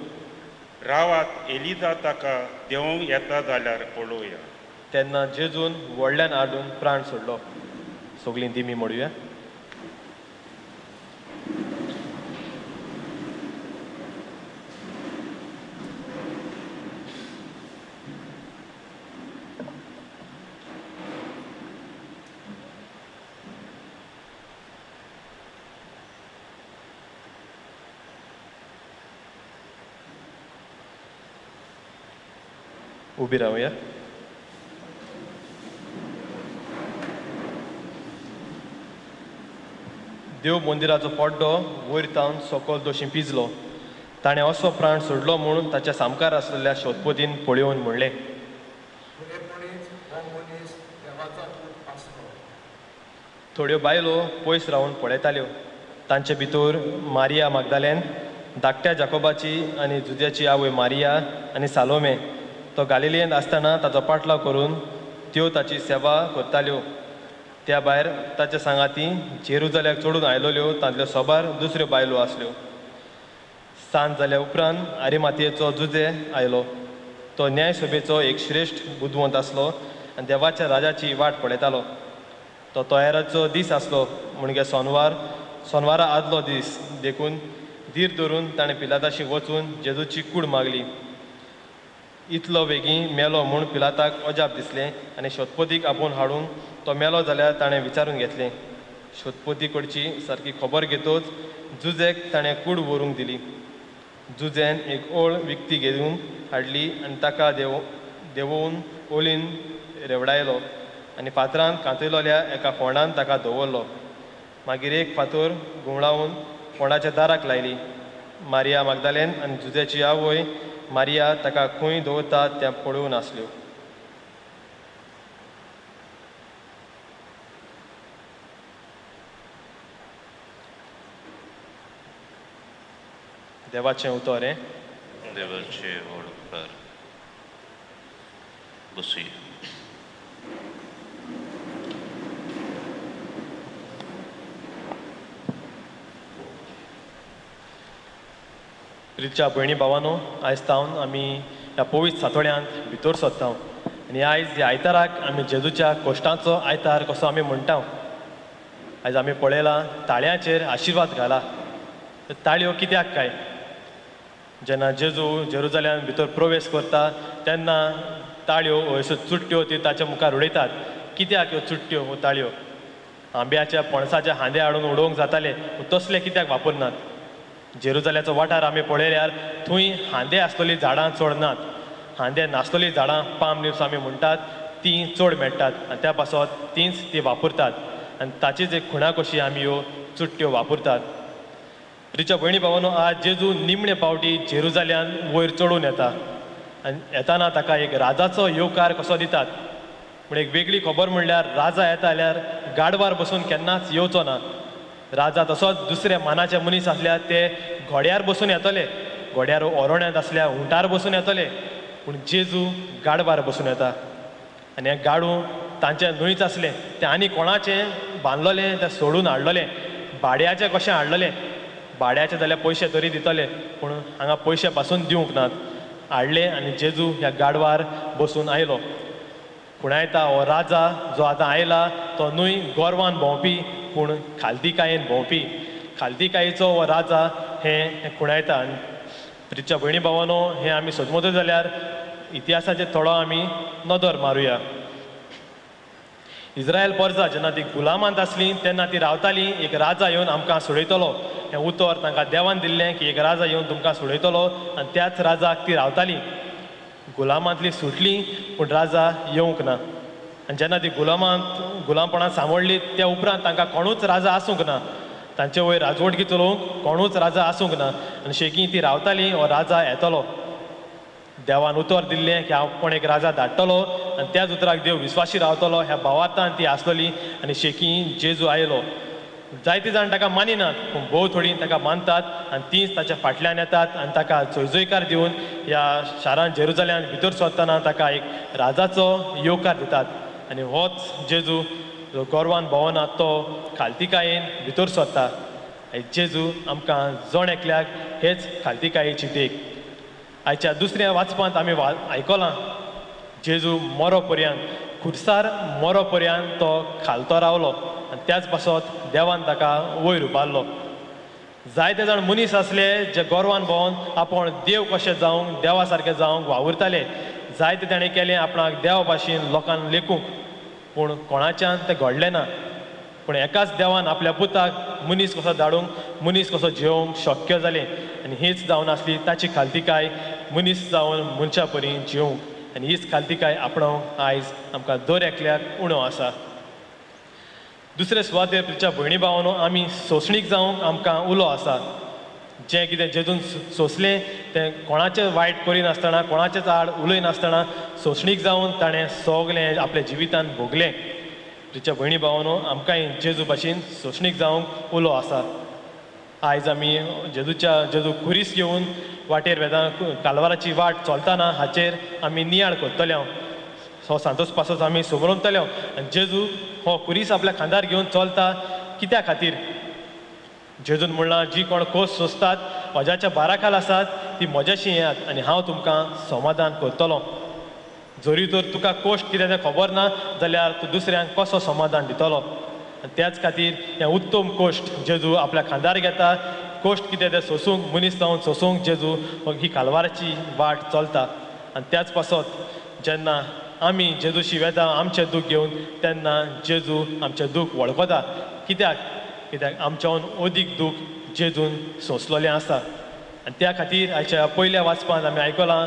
रावात एलिजा ताका देंवूंक येता जाल्यार पळोवया. तेन्ना जेजून व्हडल्यान हाडून प्राण सोडलो. सगळीं दिमी म्हणुया. उबी रावया. देव मंदिराचो पड्डो वयर तावन सकयल दोशी पिजलो. ताणें असो प्राण सोडलो म्हणून ताच्या सामकार आसलेल्या शोधपोतीन पळयोवन म्हणलें, फुडेपणीच हो मनीस देवाचो पूत आसलो. थोड्यो बायलो पयस रावन पळयताल्यो. तांचे भितर मारिया मागदालेन, धाकट्या जाकोबाची आनी जुद्याची आवय मारिया आनी सालोमे. तो गालिलियेंत आसतना ताचो पाटलाव करून त्यो ताची सेवा करताल्यो. त्या भायर ताच्या सांगाती जेरुजाल्याक चडून आयलोल्यो तांतल्यो सोबार दुसऱ्यो बायलो आसल्यो. सांज जाल्या उपरांत आरिमातयेचो जुजे आयलो. तो न्यायसभेचो एक श्रेश्ठ बुदवंत आसलो आनी देवाच्या राजाची वाट पळयतालो. तो तोयाराचो दीस आसलो म्हणजे सोनवारा आदलो दीस देखून धीर धरून ताणें पिलाताशी वचून जेजूची कूड मागली. इतलो बेगीन मेलो म्हूण पिलाताक अजाप दिसलें आनी शोधपोतीक आपोवन हाडून तो मेलो जाल्यार ताणें विचारून घेतलें. शोधपोती कडची सारकी खबर घेतोच जुजेक ताणें कूड व्हरूंक दिली. जुजेन एक ओळ विकती घेवन हाडली आनी ताका देंवोवन ओलीन रेवडायलो आनी फातरान कांतयलोल्या एका फोंडान ताका दवरलो. मागीर एक फातर गुंवळावन फोंडाच्या दाराक लायली. मारिया मागदालेन आनी जुजेची आवय मारिया ताका खंय दवरता तें पळोवन आसल्यो. देवाचें उतर हें. देवाचे वळखकार. बसूया. प्रितच्या भयणी भावानो, आयज तावन आमी ह्या पवित्र सातोड्यांत भितर सरता आनी आयज ह्या आयताराक आमी जेजूच्या कोश्टांचो आयतार कसो आमी म्हणटा. आयज आमी पळयलां ताळयांचेर आशिर्वाद घाला. ताळयो कित्याक काय? जेन्ना जेजू जेरुजाल्यान भितर प्रवेश करता तेन्ना ताळयो हयसर चुट्ट्यो ती ताच्या मुखार उडयतात. कित्याक ह्यो चुट्ट्यो वो ताळयो? आंब्याच्या पणसाचे हांदे हाडून उडोवंक जाताले, तसले कित्याक वापरनात? जेरुजाल्याचो वाठार आमी पळयल्यार थंय हांदे आसतलीं झाडां चड नात. हांदे नासतलीं झाडां पाम लिव्स आमी म्हणटात तीं चड मेळटात आनी त्या पासत तींच ती वापरतात आनी ताचीच एक खुणा कशी आमी ह्यो चुट्ट्यो वापरतात. रिच्या भयणी भावानो, आज जेजू निमणे पावटी जेरुजाल्यान वयर चडून येता आनी येताना ताका एक राजाचो येवकार कसो दितात. पूण एक वेगळी खबर म्हणल्यार राजा येता जाल्यार गाडवार बसून केन्नाच येवचो ना. राजा तसोच दुसरे मानाचे मनीस आसल्यार ते घोड्यार बसून येतले, घोड्यार ओरोण्यात आसल्यार उंटार बसून येतले, पूण जेजू गाडवार बसून येता. आनी हें गाडू तांचे न्हूच आसलें, तें आनी कोणाचें बांदलोलें तें सोडून हाडलोलें. भाड्याचें कशें हाडलोलें, भाड्याचे जाल्यार पयशे तरी दितले, पूण हांगा पयशे पासून दिवंक नात. हाडले आनी जेजू ह्या गाडवार बसून आयलो. खुणायता हो राजा जो आतां आयला तो न्हय गोरवान भोंवपी, पूण खालतीकायेन भोंवपी. खालतीकायेचो हो राजा हें खुणायता. आनी प्रितच्या भयणी भावानो, हें आमी सोदमत जाल्यार इतिहासाचेर थोडो आमी नदर मारुया. इस्रायल परजा जेन्ना ती गुलामांत आसलीं तेन्ना ती रावतालीं एक राजा येवन आमकां सोडयतलो. हें उतर तांकां देवान दिल्लें की एक राजा येवन तुमकां सोडयतलो आनी त्याच राजाक ती रावतालीं. गुलामांतली सुटली पूण राजा येवंक ना आनी जेन्ना ती गुलामपणां सांबाळ्ळी त्या उपरांत तांकां कोणूच राजा आसूंक ना तांचे वयर राजवटगी चलोवंक कोणूच राजा आसूंक ना आनी शेकी ती रावताली हो राजा येतलो देवान उतर दिल्लें की हांव कोण एक राजा धाडटलो आनी त्याच उतराक देव विस्वासी रावतलो ह्या भावार्थान ती आसलोली आनी शेकी जेजू आयलो जायते जाण ताका मानिनात पूण भोव थोडीं ताका मानतात आनी तींच ताच्या फाटल्यान येतात आनी ताका जयजयकार दिवन ह्या शारान जेरुजालेमान भितर सरतना ताका एक राजाचो येवकार दितात आनी होच जेजू जो गोरवान भोंवना तो खालतिकायेन भितर सरता जेजू आमकां जण एकल्याक हेच खालतिकायेची देख आयच्या दुसऱ्या वाचपांत आमी आयकलां जेजू मरो पर्यंत खुर्सार मरो पर्यंत तो खालतो रावलो आनी त्याच पासत देवान ताका वयर उबारलो जायते जाण मनीस असले जे गोरवान भोंवन आपूण देव कशें जावंक देवा सारकें जावंक वावुरताले जायते ताणें केलें आपणाक देवा भाशेन लोकांक लेखूंक पूण कोणाच्यान तें घडलें ना पूण एकाच देवान आपल्या पुताक मनीस कसो धाडूंक मनीस कसो जियोवंक शक्य जालें आनी हीच जावन आसली ताची खालतिकाय मनीस जावन मनशा परी जियोवंक आनी हीच खालतिकाय आपणावंक आयज आमकां दर एकल्याक उणो आसा दुसरे सुवातेर तुमच्या भयणी भावानो आमी सोंसणीक जावंक आमकां उलो आसा जें कितें जेजून सोंसलें तें कोणाचें वायट करिनासतना कोणाचेच आड उलयनासतना सोंसणीक जावन ताणें सगलें आपल्या जिवितान भोगलें तुमच्या भयणी भावानो आमकांय जेजू भाशेन सोंसणीक जावंक उलो आसा आयज आमी जेजू खुरीस घेवन वाटेर वेदां कालवाराची वाट चलतना हाचेर आमी नियाळ करतले हो सांतोस पासोस आमी समोरतले आनी जेजू हो खुरीस आपल्या खांदार घेवन चलता कित्या खातीर जेजून म्हणलां जी कोण खोस सोंसतात म्हज्याच्या बाराखाल आसात ती म्हज्याशी येयात आनी हांव तुमकां समाधान करतलो जरी तर तुका कोश्ट कितें तें खबर ना जाल्यार तूं दुसऱ्यांक कसो समाधान दितलो आनी त्याच खातीर हें उत्तम कोश्ट जेजू आपल्या खांदार घेता कोश्ट कितें तें सोंसूंक मनीस जावन सोंसूंक जेजू ही कालवाराची वाट चलता आनी त्याच पासत जेन्ना आमी जेजूशी वेदा आमचें दूख घेवन तेन्ना जेजू आमचें दूख वळखता कित्याक आमच्यान अदीक दूख जेजून सोंसलोलें आसा आनी त्या खातीर आयच्या पयल्या वाचपांत आमी आयकलां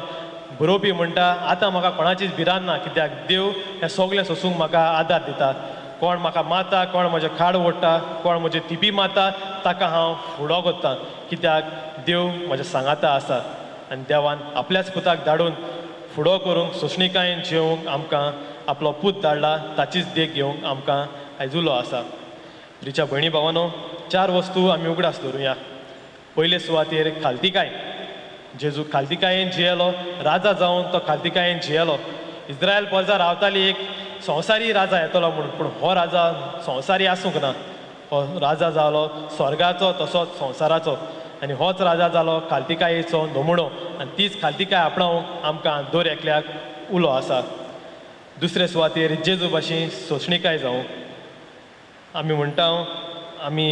बरोवपी म्हणटा आतां म्हाका कोणाचीच भिरांत ना कित्याक देव हें सगलें सोंसूंक म्हाका आदार दिता कोण म्हाका मारता कोण म्हजें खाड ओडटा कोण म्हजें तिपी मारता ताका हांव फुडो करतां कित्याक देव म्हज्या सांगाता आसा आनी देवान आपल्याच पुताक धाडून फुडो करूंक सोंसणीकायेन जियोवंक आमकां आपलो पूत धाडला ताचीच देख घेवंक आमकां आयज उलो आसा तुमच्या भयणी भावानो 4 वस्तू आमी उगडास धरुया पयले सुवातेर खालतिकाय जेजू खालतिकायेन जियेलो राजा जावन तो खालतिकायेन जियेलो इस्रायल प्रजा रावताली एक संवसारी राजा येतलो म्हणून पूण हो राजा संवसारी आसूंक ना हो राजा जालो स्वर्गाचो तसोच संवसाराचो आनी होच राजा जालो खालतिकायेचो नमुणो आनी तीच खालतिकाय आपणावंक आमकां दर एकल्याक उलो आसा दुसरे सुवातेर जेजू भाशेन सोंसणीकाय जावंक आमी म्हणटा आमी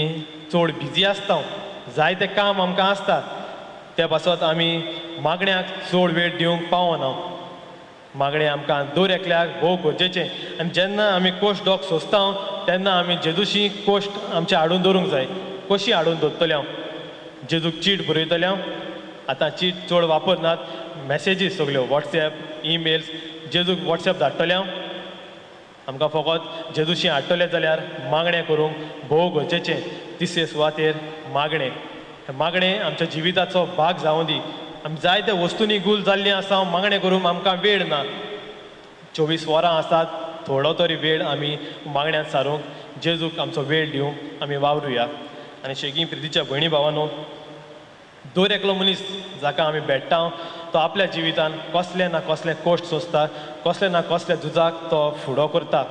चड बिजी आसता जायतें काम आमकां आसता त्या पासत आमी मागण्याक चड वेळ दिवंक पावना मागणें आमकां दर एकल्याक भोव गरजेचें आनी जेन्ना आमी कोश्ट दोग सोंसता तेन्ना आमी जेजूशी कोश्ट आमचे हाडून दवरूंक जाय कशी हाडून दवरतले हांव जेजूक चीट बरयतले हांव आतां चीट चड वापरनात मॅसेजीस सगल्यो वॉट्सॅप ईमेल्स जेजूक वॉट्सॅप धाडटले हांव आमकां फकत जेजूशी हाडटले जाल्यार मागणें करूंक भोव गरजेचें तिसरे सुवातेर मागणें मागणें आमच्या जिविताचो भाग जावं दी आमी जायते वस्तूंनी गूल जाल्लीं आसा मागणें करूंक आमकां वेळ ना 24 वरां आसात थोडो तरी वेळ आमी मागण्यांत सारूंक जेजूक आमचो वेळ दिवंक आमी वावरुया आनी शेगी प्रितीच्या भयणी भावानो दर एकलो मनीस जाका आमी भेट्टा तो आपल्या जिवितान कसलें ना कसलें कोश्ट सोंसता कसलें ना कसलें झुजाक तो फुडो करता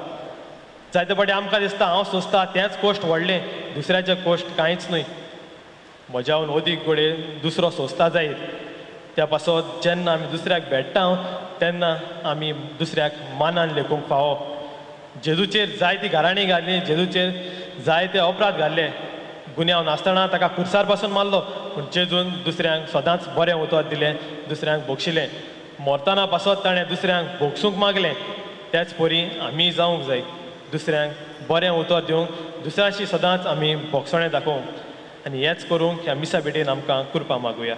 जायते फावटी आमकां दिसता हांव सोंसता तेंच कोश्ट व्हडलें दुसऱ्याचें कोश्ट कांयच न्हय म्हज्याहून अदीक घोडे दुसरो सोंसता जायत त्या पासत जेन्ना आमी दुसऱ्याक भेट्टा तेन्ना आमी दुसऱ्याक मानान लेखूंक फावो जेजूचेर जायती घराणी घाली जेजूचेर जायते अपराध घाल्ले गुन्यांव नासतना ताका खुर्सार पासून मारलो पूण जेजून दुसऱ्यांक सदांच बरें उतर दिलें दुसऱ्यांक भोगशिलें मरतना पासत ताणें दुसऱ्यांक भोगसूंक मागलें तेच परी आमी जावंक जाय दुसऱ्यांक बरें उतर दिवंक दुसऱ्याशी सदांच आमी भोगसणें दाखोवंक आनी हेंच करूंक ह्या मिसा बेटीन आमकां कृपा मागुया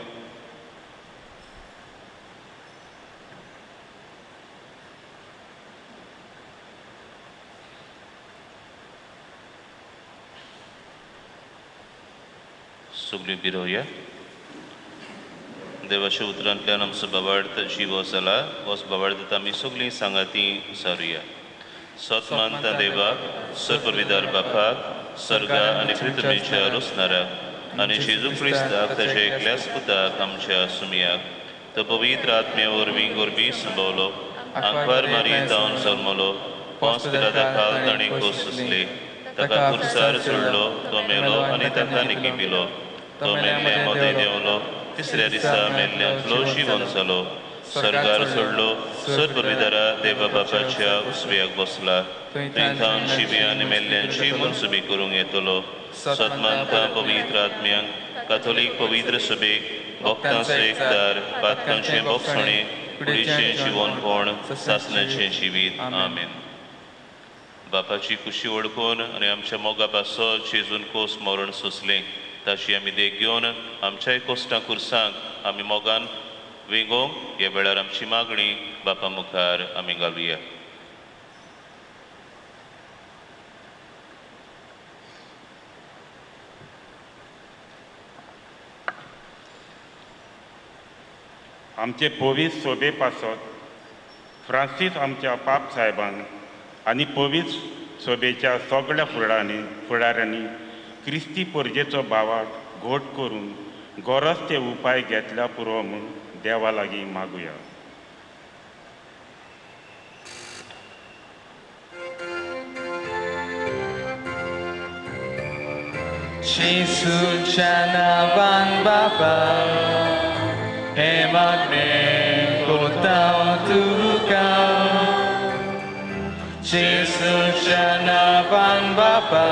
सगळीं बिरोवया देवाच्या उतरांतल्यान आमचो बाबार्थ जिवो जाला होच बाबार्थ आमी सगळीं सांगाती सारुया सतमानता देवाक सर्वविदार बापाक स्वर्गा आनी पृथ्वीच्या रोसणाराक आनी जेजू क्रिस्ताक ताच्या एकल्याच पुताक आमच्या सुमयाक तो पवित्र आत्म्या वरवीं गोरबी संभवलो आंकवार मारी जावन जल्मलो पोंस पिलाता खाल ताणी खोस सुसले ताका कुर्सार सोडलो तो मेलो आनी ताका निकिपिलो तो मेल्ले मोदे देंवलो तिसऱ्या दिसा मेल्ल्यांतलो जिवन जालो स्वर्गार सोडलो सर्वविदारा देवा बापाच्या उसव्याक बसला थंय थावन शिव्या आनी मेल्ल्यांची मनसुबी करूंक येतलो सतमानता पवित्र आत्म्यांक काथोलीक पवित्र सभेक भक्तांचो एकदार पातकांचें भोगसणें कुडीचें जिवनपण सासणाचें जिवीत आमेन बापाची कुशी ओळखून आनी आमच्या मोगा पासो जेजून कोस मरण सोंसलें ताची आमी देख घेवन आमच्याय कोश्टां कुर्सांक आमी मोगान विंगोवंक ह्या वेळार आमची मागणी बापा मुखार आमी घालुया आमचे पवीस सोबे पासत फ्रांसीस आमच्या पाप साहेबान आनी पवीस सोबेच्या सगळ्या फुडाऱ्यांनी क्रिस्ती पोरजेचो भावाक घोट करून गरज ते उपाय घेतल्या पुरो म्हूण देवा लागीं मागुया जेजूच्या नांवान बापा हे मागणें करता तुका जेजूच्या नांवान बापा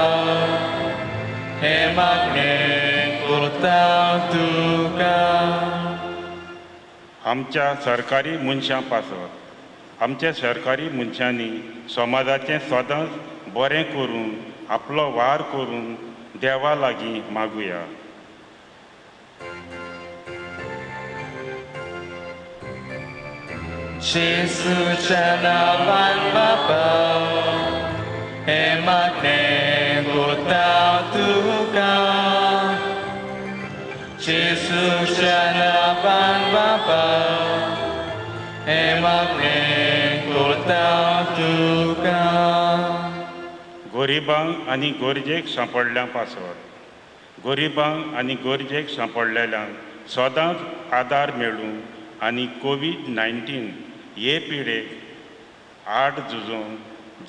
हे मागणें करता तुका आमच्या सरकारी मनशां पासत आमच्या सरकारी मनशांनी समाजाचें सदांच बरें करून आपलो वार करून देवा लागीं मागुया जेजूच्या नांवान बापा हे मागणें करता तुका जेजूच्या नांवान बापा हे मागणें करता तुका गरिबांक आनी गरजेक सांपडल्या पासत गरिबांक आनी गरजेक सांपडलेल्यांक सदांच आदार मेळूं आनी कोविड-19 हे पिडेक आड झुजून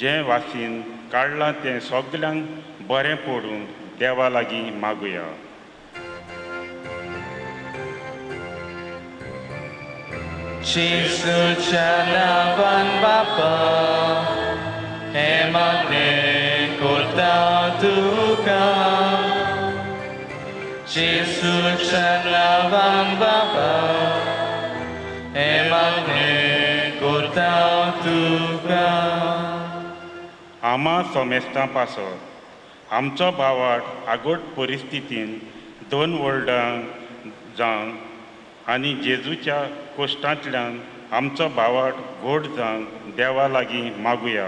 जें वासीन काडलां तें सगल्यांक बरें पडून देवा लागीं मागुया जेजूच्या नांवान बापा हे मागणें करता तुका जेजूच्या नांवान बापा हे मागणें करता तुका आमा सोमेस्तां पासत आमचो भावाट आगोट परिस्थितीन 2 वर्ल्डां जावंक आनी जेजूच्या कोश्टांतल्यान आमचो भावाट घोट जावंक देवा लागीं मागुया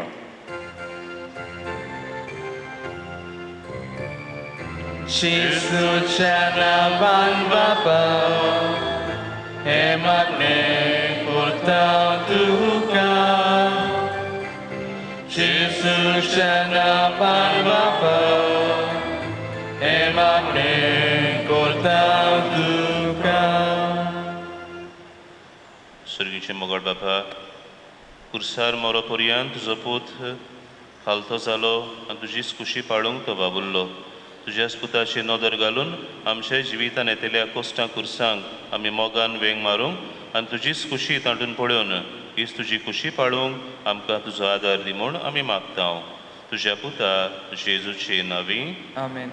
जेजूच्या नांवान बापा हे मागणें करता तुका जेजूच्या नांवान बापा हे मागणें करता तुका स्वर्गीचे मोगोड बापा कुर्सार मरो पर्यंत तुजो पूत खालतो जालो आनी तुजीच खुशी पाळूंक तो बाबुरलो तुज्याच पुताची नदर घालून आमच्या जिवितान येतल्या कोश्टां कुर्सांक आमी मोगान वेंग मारूंक आनी तुजीच खुशी तांतून पळोवन हीच तुजी खुशी पाळूंक आमकां तुजो आदार दी म्हूण आमी मागता तुज्या पुता जेजूचे नांवी आमेन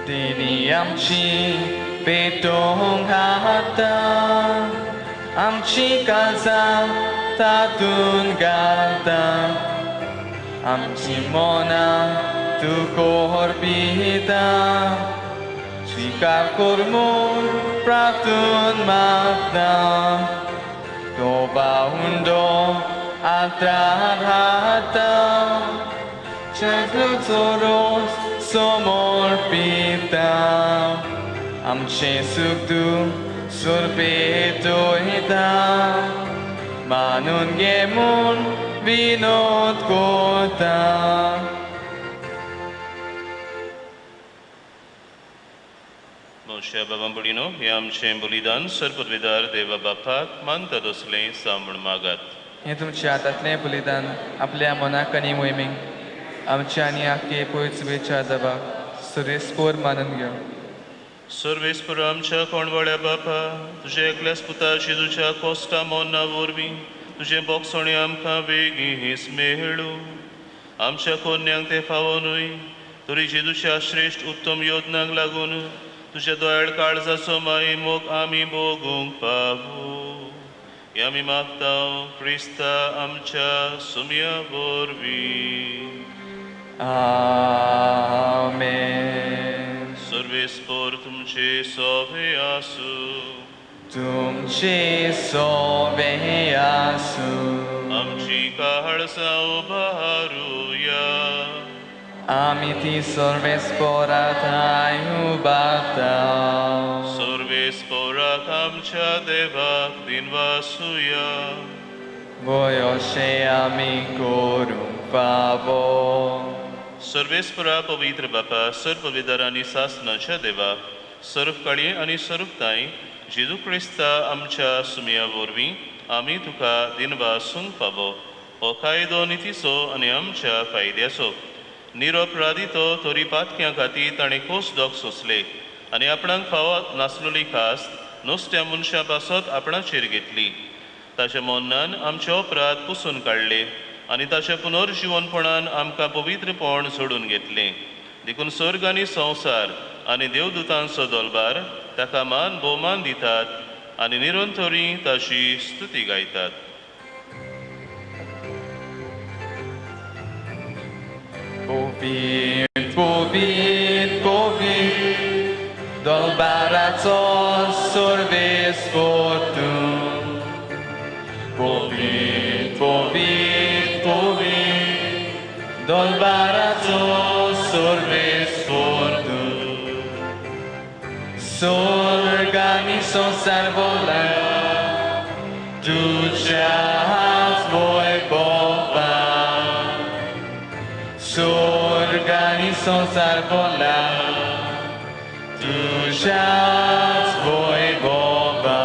तिनी आमची पेटोवंक हाडटा आमची काळजां तातून घालता आमची मनां तुकोर पिता स्वीकार कर म्हूण प्रार्थून मागता तो बाहुंडो आल्तार हाडटा चेडूचो रोस समोर पिता आमचे सूख तूं सुरपेटोयता मानून घे म्हूण विनोद कोता मोशा बाबा बुडीनो हे आमचें बलिदान सर्पद्वेदार देवा बापाक मानता दसलें सांबण मागात हें तुमच्या हातांतलें बलिदान आपल्या मनाक आनी मोहिमेक आमच्या आनी आख्खे पयस वेच्या दबाक सुरेस्पोर मानून घेव सर्वेस्पर आमच्या कोणवाड्या बापा तुझे एकल्याच पुता जेजूच्या कोस्टा मोन्ना वरवीं तुझें बोगसणें आमकां बेगीस मेळू आमच्या कोन्यांक ते फावो न्हय तरी जेजूच्या श्रेश्ठ उत्तम योजनांक लागून तुझ्या दोयाळ काळजाचो माई मोग आमी भोगूंक पावू हे आमी मागता क्रिस्ता आमच्या सुमया वरवीं आमेन सर्वेस्पर तुमचे सोवे आसू तुमचे सोबे आसूं आमची काळजां उबारुया आमी ती सर्वेस्पोरांताय उबारता सर्वेस्पराक आमच्या देवाक दिनवासुया गोयोशे आमी करूंक पावो सर्वेस्परा पवित्र बापा सर्पविदार आनी सासनाच्या देवा सर्वकाळी आनी सर्वताय जेजू क्रिस्ता आमच्या सुमया वरवीं आमी तुका दिनवासूंक पावो हो कायदो नितीचो आनी आमच्या फायद्याचो निरपराधी तोरी पातक्यां खातीर ताणें कोसदोक सोंसले आनी आपणाक फावो नासलोली खास्त नुस्त्या मनशां पासत आपणाचेर घेतली ताच्या मोन्नान आमचे अपराध पुसून काडले आनी ताच्या पुनर्जीवनपणान आमकां पवित्रपण सोडून घेतलें देखून सर्ग आनी संवसार आनी देवदूतांचो दोलबार ताका मान भोवमान दितात आनी निरंतरी ताची स्तुती गायतात Covid, Covid, Covid, dolbaraco sorvespor tu. Covid, Covid, Covid, dolbaraco sorvespor tu. Sorgani sonsar vola, tu čas tvoj Boha. Sorgani sonsar vola, tu čas tvoj Boha.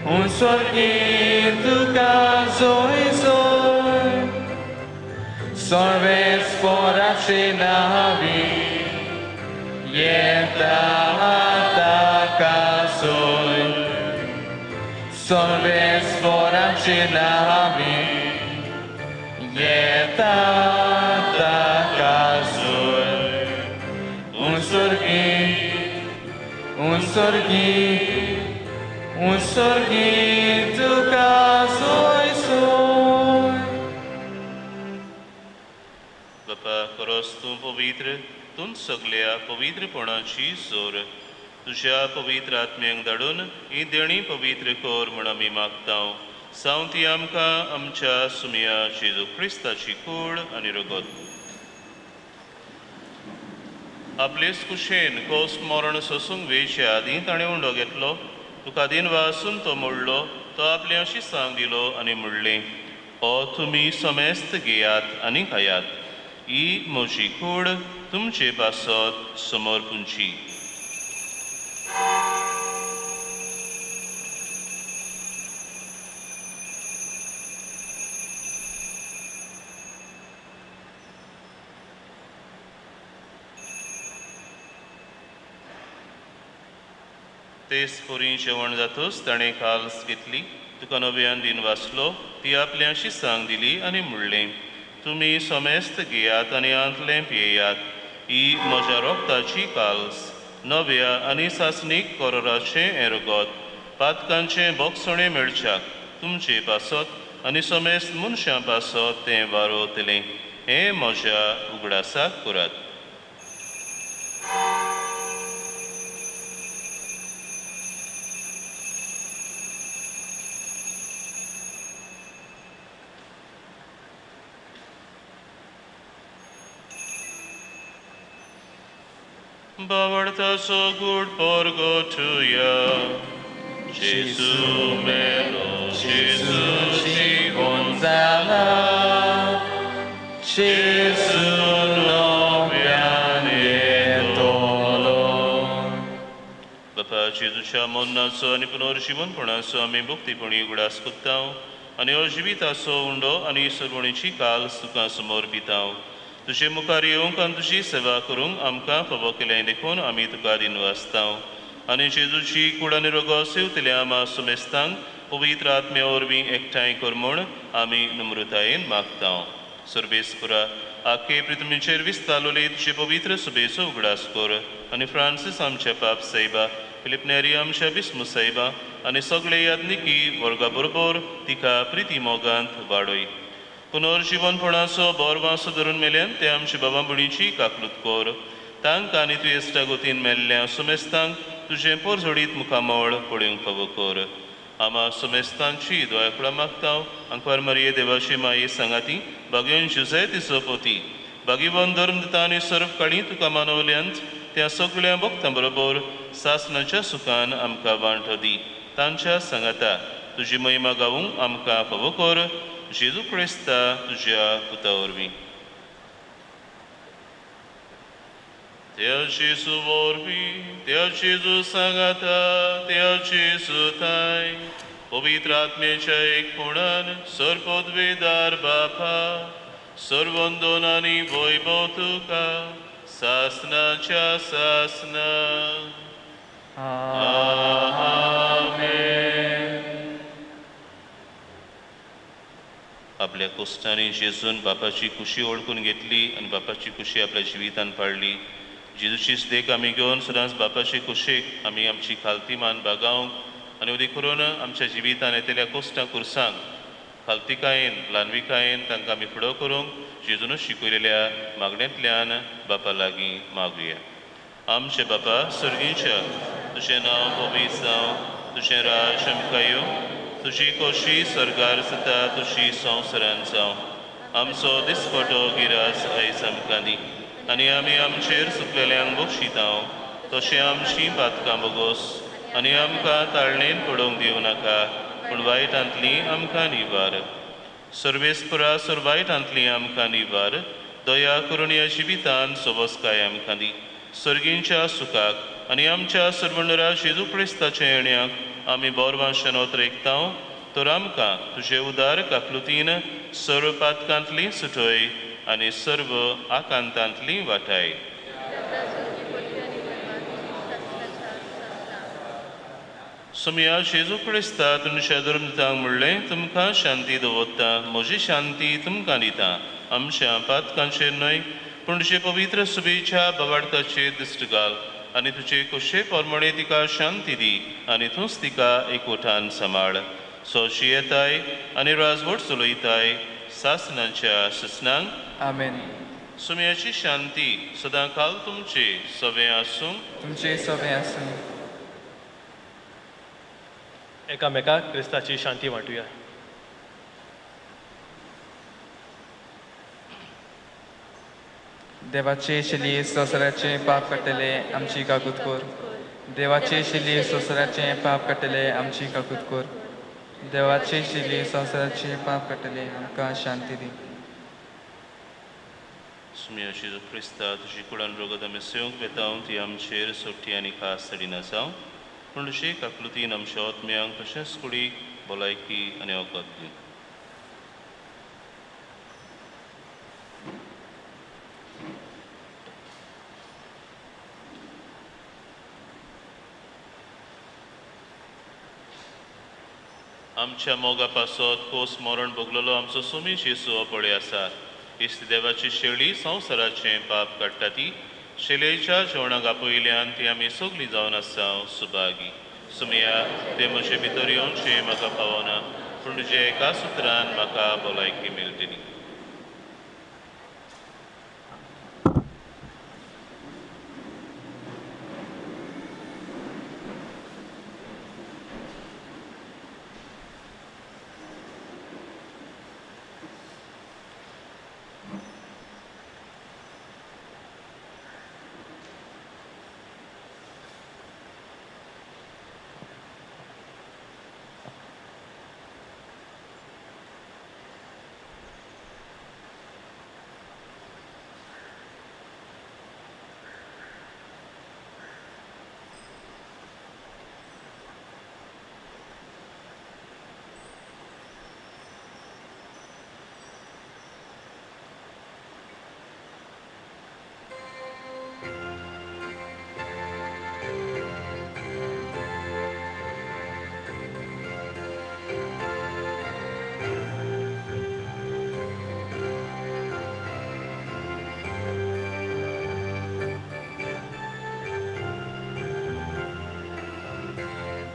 Un sorgi, tu caso i soi. Sorves por navi, yeta casoi. Sorves por navi, yeta casoi. Un sorgi, tu caso i soi. बापा खरोच तूं पवित्र तूं सगळ्या पवित्रपणाची जोर तुझ्या पवित्र आत्म्यांक धाडून ही देणी पवित्र कर म्हण आमी मागता सावंती आमकां आमच्या सुमया जेजू क्रिस्ताची कूड आनी रगत आपलेच कुशेन कोस मरण सोसूंक वेच्या आदीं ताणें उंडो घेतलो तुका दिन वासून तो मोडलो तो आपल्या शिसांक दिलो आनी म्हणलें हो तुमी समेस्त घेयात आनी खायात ही म्हजी कूड तुमचे पासत समोर पुंची तेच पोरी जेवण जातूच ताणें काल्स घेतली तुका नव्यान दिन वाचलो ती आपल्या शिसांक दिली आनी म्हणलें तुमी समेस्त घेयात आनी आंतलें पियेयात. ही म्हज्या रोगताची काल्स, नव्या आनी सासणीक कोरोराचें एरगोत. पातकांचें बोगसणें मेळच्याक तुमचे पासत आनी समेस्त मनशां पासत तें वारोतलें. हें म्हज्या उगडासाक करात. Bavartaso good porgo tuya, Jesu melo, Jesu Gonzala, Jesu Bapa Jesuच्या मोन्नाचो आनी पुनर्जीवनपणाचो आमी भक्तीपणी उगडास कोत्तांव आनी अजिविताचो उंडो आनी सर्वणीची काल तुका समोर पितांव. तुजे मुखार येवंक आनी तुजी सेवा करूंक आमकां फावो केलें देखून आमी तुका दिनू आसतांव. आनी जेजूची कूड आनी रोगो सेवतल्या आमा सुमेस्तांक पवित्र आत्म्या वरवीं एकठांय कर म्हूण आमी नम्रतायेन मागतांव. सर्वेस्पुरा आख्खे पृथ्वीचेर विस्तारलोले तुजे पवित्र सुबेचो उगडास कर आनी फ्रांसीस आमच्या पाप सायबा, फिलिप नेरी आमच्या बिस्मू सायबा आनी सगळे यादनिकी वर्गा बरोबर तिका प्रिती मोगांत वाडय. पुनर्जीवनपणाचो बोरवासो धरून मेल्यान ते आमच्या बाबा भणीची काकलूत कर. तांकां आनी तुवें इश्टा गोतीन मेल्ल्या सुमेस्तांक तुजें पोरजोडीत मुखामळ पळोवंक फावो कर. आमा सुमेस्तांची दोळ्याकुळा मागतांव. अंकवार मरिये देवाची माये सांगाती, बागयोन जुजे तिचो पोती, बागीवन धर्म दिता आनी सर्व काळी तुका मानवल्यांत त्या सगळ्या भक्तां बरोबर सासणाच्या सुखान आमकां वांटो दी. तांच्या सांगाता तुजी महिमा गावूंक आमकां फावो कर. जेजू क्रिस्ता तुज्या पुता वरवीं. त्या जेजू वरवीं, त्या जेजू सांगाता, त्या जेजू थाय पवित्र आत्म्याच्या एकपणान सर्वोद्वेदार बापा सर्वंदोन आनी वैभव तुका सासनाच्या सासना. आपल्या कोश्टांनी जेजून बापाची खुशी ओळखून घेतली आनी बापाची खुशी आपल्या जिवितान पाळली. जेजूचीच देख आमी घेवन सदांच बापाचे कुशेक आमी आमची खालती मान बागावंक आनी उदी करून आमच्या जिवितान येतल्या कोश्टां कुर्सांक खालतीकायेन ल्हानविकायेन तांकां आमी फुडो करूंक जेजूनच शिकयलेल्या मागण्यांतल्यान बापा लागीं मागुया. आमचे बापा सर्गीच्या, तुजें नांव पवित्र जावं, तुजें राज आमकां येवं, तुजी खोशी सरकार जाता तुजी संवसारान जावं. आमचो दिसपटो गिरास आयज आमकां दी आनी आमी आमचेर चुकलेल्यांक बक्षितांव, तशें आमची पातकां बोगोस आनी आमकां ताळणेन पडोवंक दिवं नाका, पूण वायटांतली आमकां निवार. सर्वेस्परा वायटांतली आमकां निवार. दया करून ह्या जिवितान सोबस्काय आमकां दी. सर्गींच्या सुखाक आनी आमच्या सर्वंडरा जेजू क्रिस्ताच्या येण्याक आमी बोरवांशान ओतरेकतांव. तर आमकां तुजे उदार काकलुतीन सर्व पातकांतली सुटय आनी सर्व आकांतांतली वाटाय. सुमया जेजू क्रिस्ता तुमच्या धर्मतांक म्हणलें, तुमकां शांती दवरता, म्हजी शांती तुमकां दिता. आमच्या पातकांचेर न्हय पूण तुजे पवित्र सुबेच्या बवाडताचेर दिश्ट घाल आनी तुजे कुशे पोरमणे तिका शांती दी आनी तूंच तिका एकवटान सांबाळ. सोशी येताय आनी राजवट चलयताय सासनाच्या ससनांक. आमेन. सुमयाची शांती सदां काल तुमचे सवे आसूं. तुमचे सवे आसूं. एकामेकाक क्रिस्ताची शांती वांटुया. देवाचे शिली सोसऱ्याचे पाप कटले आमची काकूत कोर. देवाचे शिली सोसऱ्याचे पाप कटले आमची काकूत कोर. देवाचे शिली सोसऱ्याचे पाप कटले आमकां शांती दी. सुमया जेजू क्रिस्ता तुजी कुडान रोगत आमी सेवंक वेतांव ती आमचेर सोटी आनी खास तडिना जावं, पूण तुजे काकलुतीन आमच्या आत्म्यांक तशेंच कुडीक भलायकी आनी वखद दी. आमच्या मोगा पासत कोस मरण भोगलेलो आमचो सुमी जेजू हो पळय आसा. इश्ट देवाची शेळी संवसाराचें पाप काडटा ती शेलयेच्या जेवणाक आपयल्यान ती आमी सगळीं जावन आसा सुभागी सुमया ते म्हजे भितर येवचें म्हाका पावना पूण तुजे एका सुत्रान म्हाका भलायकी मेळटली.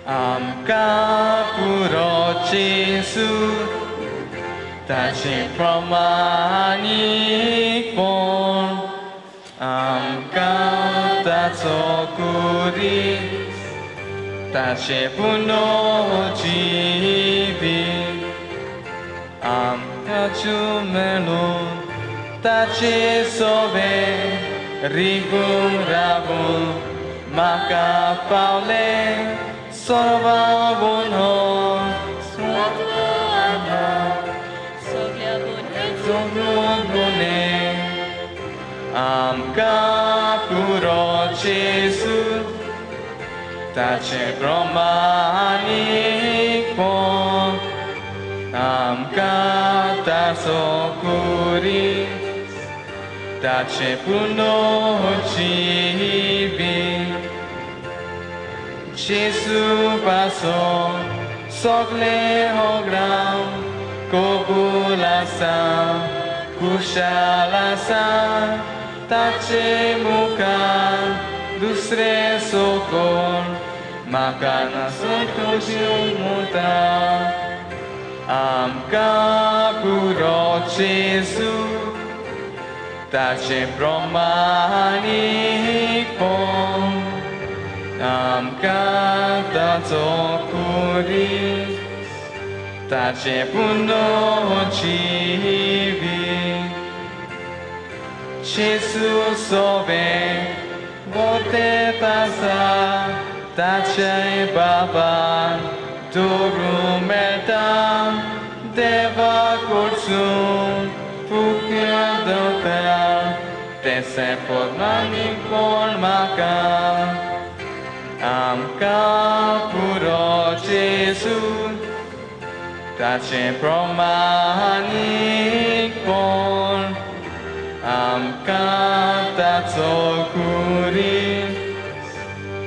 Amka puro Jesu taci pramanik pon Amka tatsokuri taci puno jivi Amka jumelu taci sobe rigum rabum maka paule Sorba bunho, sorba ana, sorba bune, amka puro Jesu, tace brahmanik pon, amka tasokuri, tace puno jivi. Gesù passò, socle hogram, kobulasa, kushalasa, tace muka, dusre sokol, makana sokoshun muta. Amka puro Gesù, tace brahmanik pon. Amka tatsokuri tace puno jivi Gesù sobe vote tasa tace baba durumeta deva kursum pukya dota tese podmanik pon maka Amka puro Jesu, tace pramanik pon, amka tatsokuri,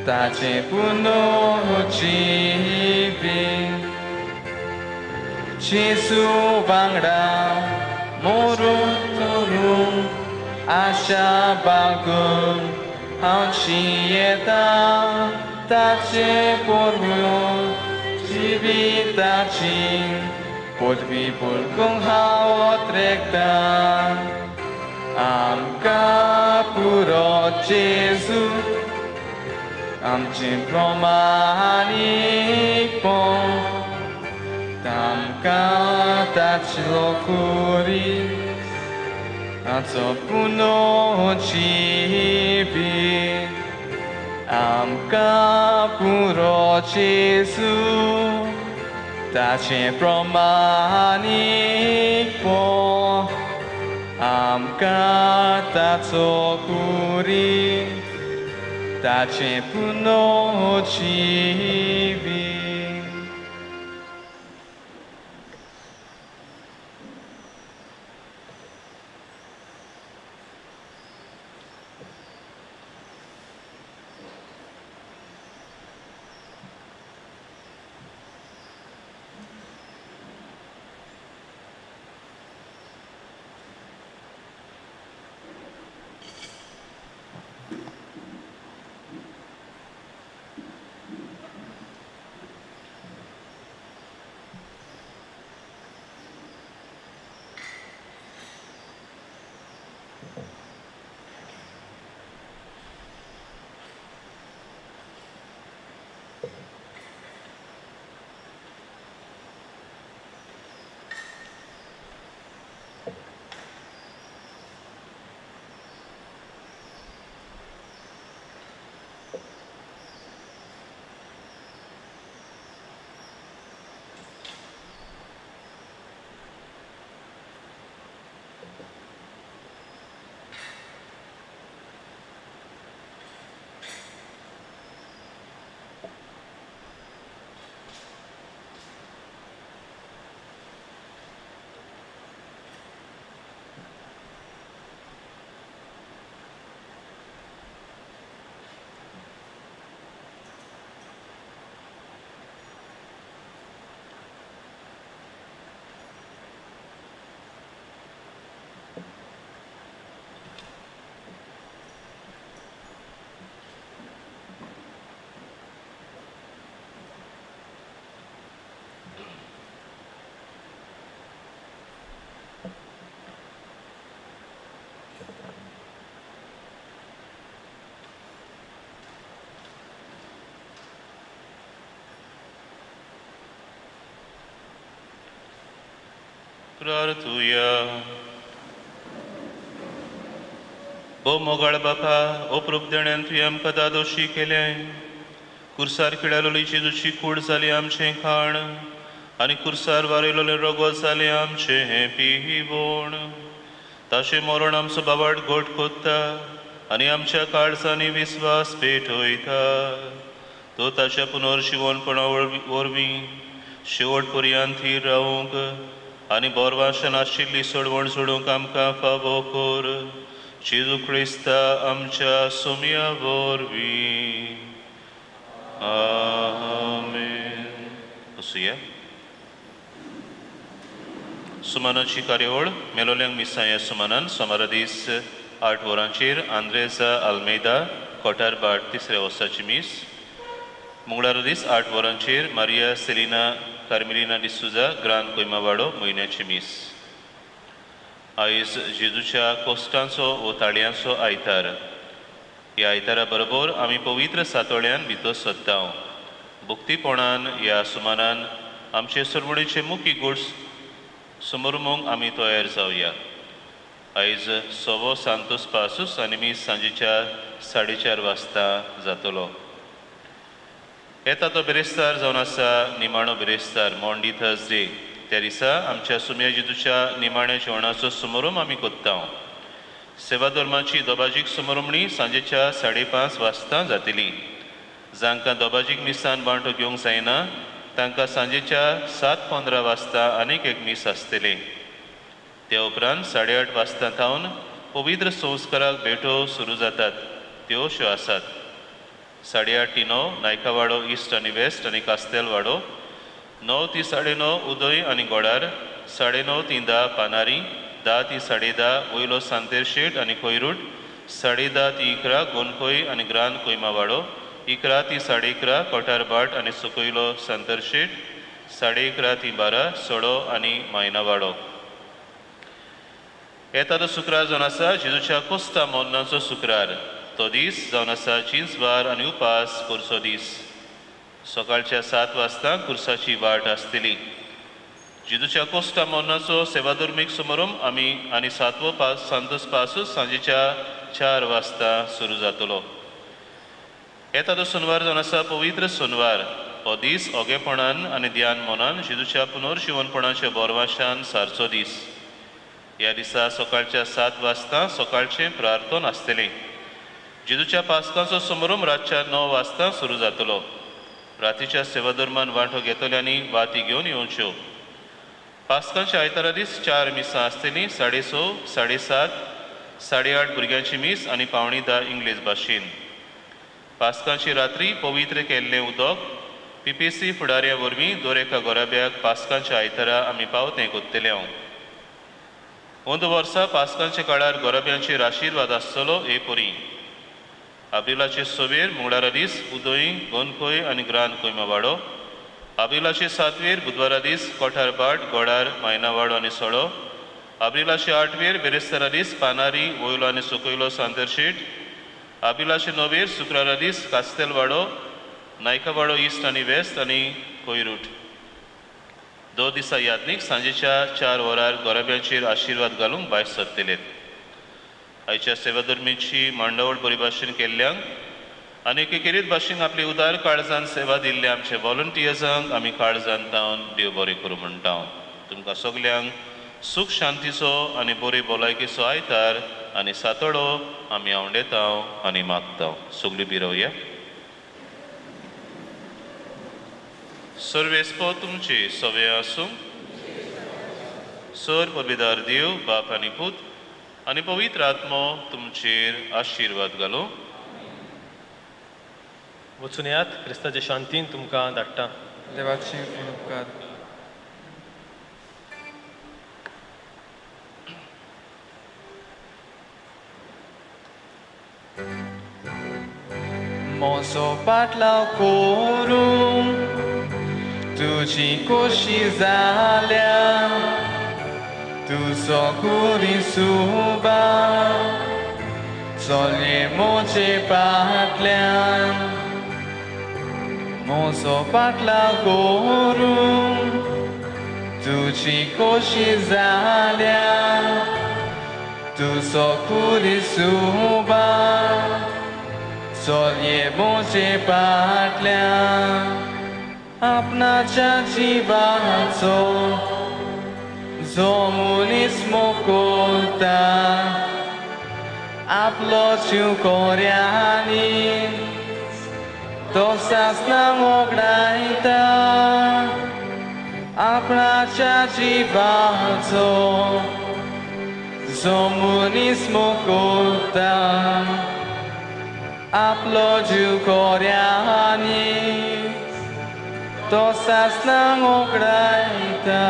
tace puno jivi. Jesu bangda, moru toru, asha bagum, Anchieta tace porvul civitacin potvi pulcum hao trecta Amka puro Jesu Amcin promanik pon Tamka tace locuri Anzo puno jivi Amka puro Jesu Tace pramanik pon Amka tatsokuri Tace puno jivi प्रार्थुया. ओ मोगाळ बापा, ओ प्रभु देण्यान तुवें आमकां दादोशी केलें. कुर्सार खिडालोली जेजूची कूड जाली आमचें खाण आनी कुर्सार वारयलोलें रगत जालें आमचें हें पिवण. ताचें मरण आमचो बाबाड गोठ कोत्ता आनी आमच्या काळजांनी विस्वास पेटयता. तो ताच्या पुनर्जीवनपणा वरवीं शेवट पर्यंत थीर रावूंक आनी बोरवाशान आशिल्ली सडवण सोडूंक आमकां फावो कर. जेजू क्रिस्ता आमच्या सोम्या वरवीं. आमेन. बसुया. सुमानाची कार्यावळ मेलोल्यांक मिसा ह्या सुमानान सोमारा दीस 8 वरांचेर आंद्रेजा आल्मेदा कोटारबाट 3ऱ्या वर्साची मीस. मंगळारा दीस 8 वरांचेर मारिया सेलिना कार्मेलिना डिसुजा ग्रांद कोयमावाडो म्हयन्याची मीस. आयज जेजूच्या कोश्टांचो व ताळयांचो आयतार. ह्या आयतारा बरोबर आमी पवित्र सातोळ्यान भितर सोदता. भक्तीपणान ह्या सुमानान आमचे सरवणीचे मुख्य गोड समोरुमोंक आमी तयार जावया. आयज सवो सांतोस पासूस आनी मीस सांजेच्या 4:30 वाजता जातलो. येता तो बेरेस्तार जावन आसा निमाणो बेरेस्तार मोंडी थर्सडे. त्या दिसा आमच्या सुम्या जेजूच्या निमाण्या जेवणाचो समारोप आमी कोत्ता. सेवा धर्माची दोबाजीक समारंभणी सांजेच्या 5:30 वाजता जातली. जांकां दोबाजीक मिसान बांटो घेवंक जायना तांकां सांजेच्या 7:15 वाजता आनीक एक मीस आसतले. त्या उपरांत 8:30 वाजता थावन पवित्र संस्काराक भेटो सुरू जातात. त्यो अश्यो आसात. 8:30 टी 9 नायकावाडो ईस्ट आनी वेस्ट आनी कास्तेलवाडो. 9 ती 9:30 उदय आनी गोडार. 9:30 ती 10 पानारी. 10 ती 10:30 वयलो सांतेरशेट आनी कोयरूट. 10:30 ती 11 गोनकोय आनी ग्रांद कोयमावाडो. 11 ती 11:30 कोटारबाट आनी सुकयलो सांतेरशेट. 11:30 ती 12 सोडो आनी मायनावाडो. येता तो शुक्रार जावन आसा जेजूच्या कोस्ता मोन्नाचो शुक्रार. तो दीस जावन आसा चिंचवार आनी उपास करचो दीस. सकाळच्या 7 वाजता कुर्साची वाट आसतली. जेजूच्या कोस्ता मोन्नाचो सेवाधर्मीक समारंभ आमी आनी 7वो सांतोस पासूस सांजेच्या 4 वाजता सुरू जातलो. येता तो सोनवार जावन आसा पवित्र सोनवार. हो दीस ओगेपणान आनी ध्यान मोनान जेजूच्या पुनर्जीवनपणाच्या बोरवाशान सारचो दीस. ह्या दिसा सकाळच्या 7 वाजता सकाळचें प्रार्थन आसतलें. जेजूच्या पास्काचो समारंभ रातच्या 9 वाजता सुरू जातलो. रातीच्या सेवाधर्मान वांटो घेतल्यांनी वाती घेवन येवच्यो. पास्कांच्या आयतारा दीस 4 मिसां आसतलीं. 6:30, 7:30, 8:30 भुरग्यांची मीस आनी 9:45 इंग्लीश भाशेन. पास्कांची रात्री पवित्र केल्लें उदक PPC फुडाऱ्या वरवीं दर एका गोराब्याक पास्कांच्या आयतारा आमी पावतें कोत्तले. अंद वर्सा पास्कांच्या काळार गोराब्यांचेर आशिर्वाद आसतलो हे परी. अब्रिलाचे सवेर मंगळारा दीस उदय गोनकोय आनी ग्रांद कोयमावाडो. अब्रिलाचे 7वेर बुधवारा दीस कोठारबाट गोडार मायनावाडो आनी सोडो. अब्रिलाचे 8वेर बेरेस्तारा दीस पानारी वयलो आनी सुकयलो सांतेरशेट. अब्रिलाचे 9वेर शुक्रारा दीस कास्तेलवाडो नायकावाडो ईस्ट आनी वेस्ट आनी कोयरूट. 2 दिसा यादनीक सांजेच्या 4 वरार गोराब्यांचेर आशिर्वाद घालूंक भायर सरतलेत. आयच्या सेवाधर्मीची मांडावळ बरी भाशेन केल्ल्यांक आनी एकेरीत भाशेन आपली उदार काळजान सेवा दिल्ल्या आमच्या व्हॉलंटियर्सांक आमी काळजान तावन देव बरें करूं म्हणटा. तुमकां सगल्यांक सूख शांतीचो आनी बरे भलायकेचो आयतार आनी सातोडो आमी आवडेता आनी मागता. सगळीं बिरवया. सर्वेस्पो तुमचे सवे आसूं. सर पवित्र देव बाप आनी पूत आनी पवित्र आत्मो तुमचेर आशिर्वाद घालो. वचून येयात, क्रिस्ताचे शांतीन तुमकां धाडटा. देवाची उपकार. मोसो पाटलाव करूं तुजी कोशी जाल्या. तुजो कुरी सुबा चलये मोचे पाटल्यान. मोसो पाटलाव करूं तुझी खोशी जाल्या तुझो कुरिसुबा चोरये बोचे पाटल्या आपणाच्या जिवाचो जो मनीस मोकोता आपलो जीव कोऱ्यांनी तो सासना मोगडायता आपणाच्या जिवाचो जो मनीस मोकोता आपलो जीव कोऱ्यांनी तो सासना मोगडायता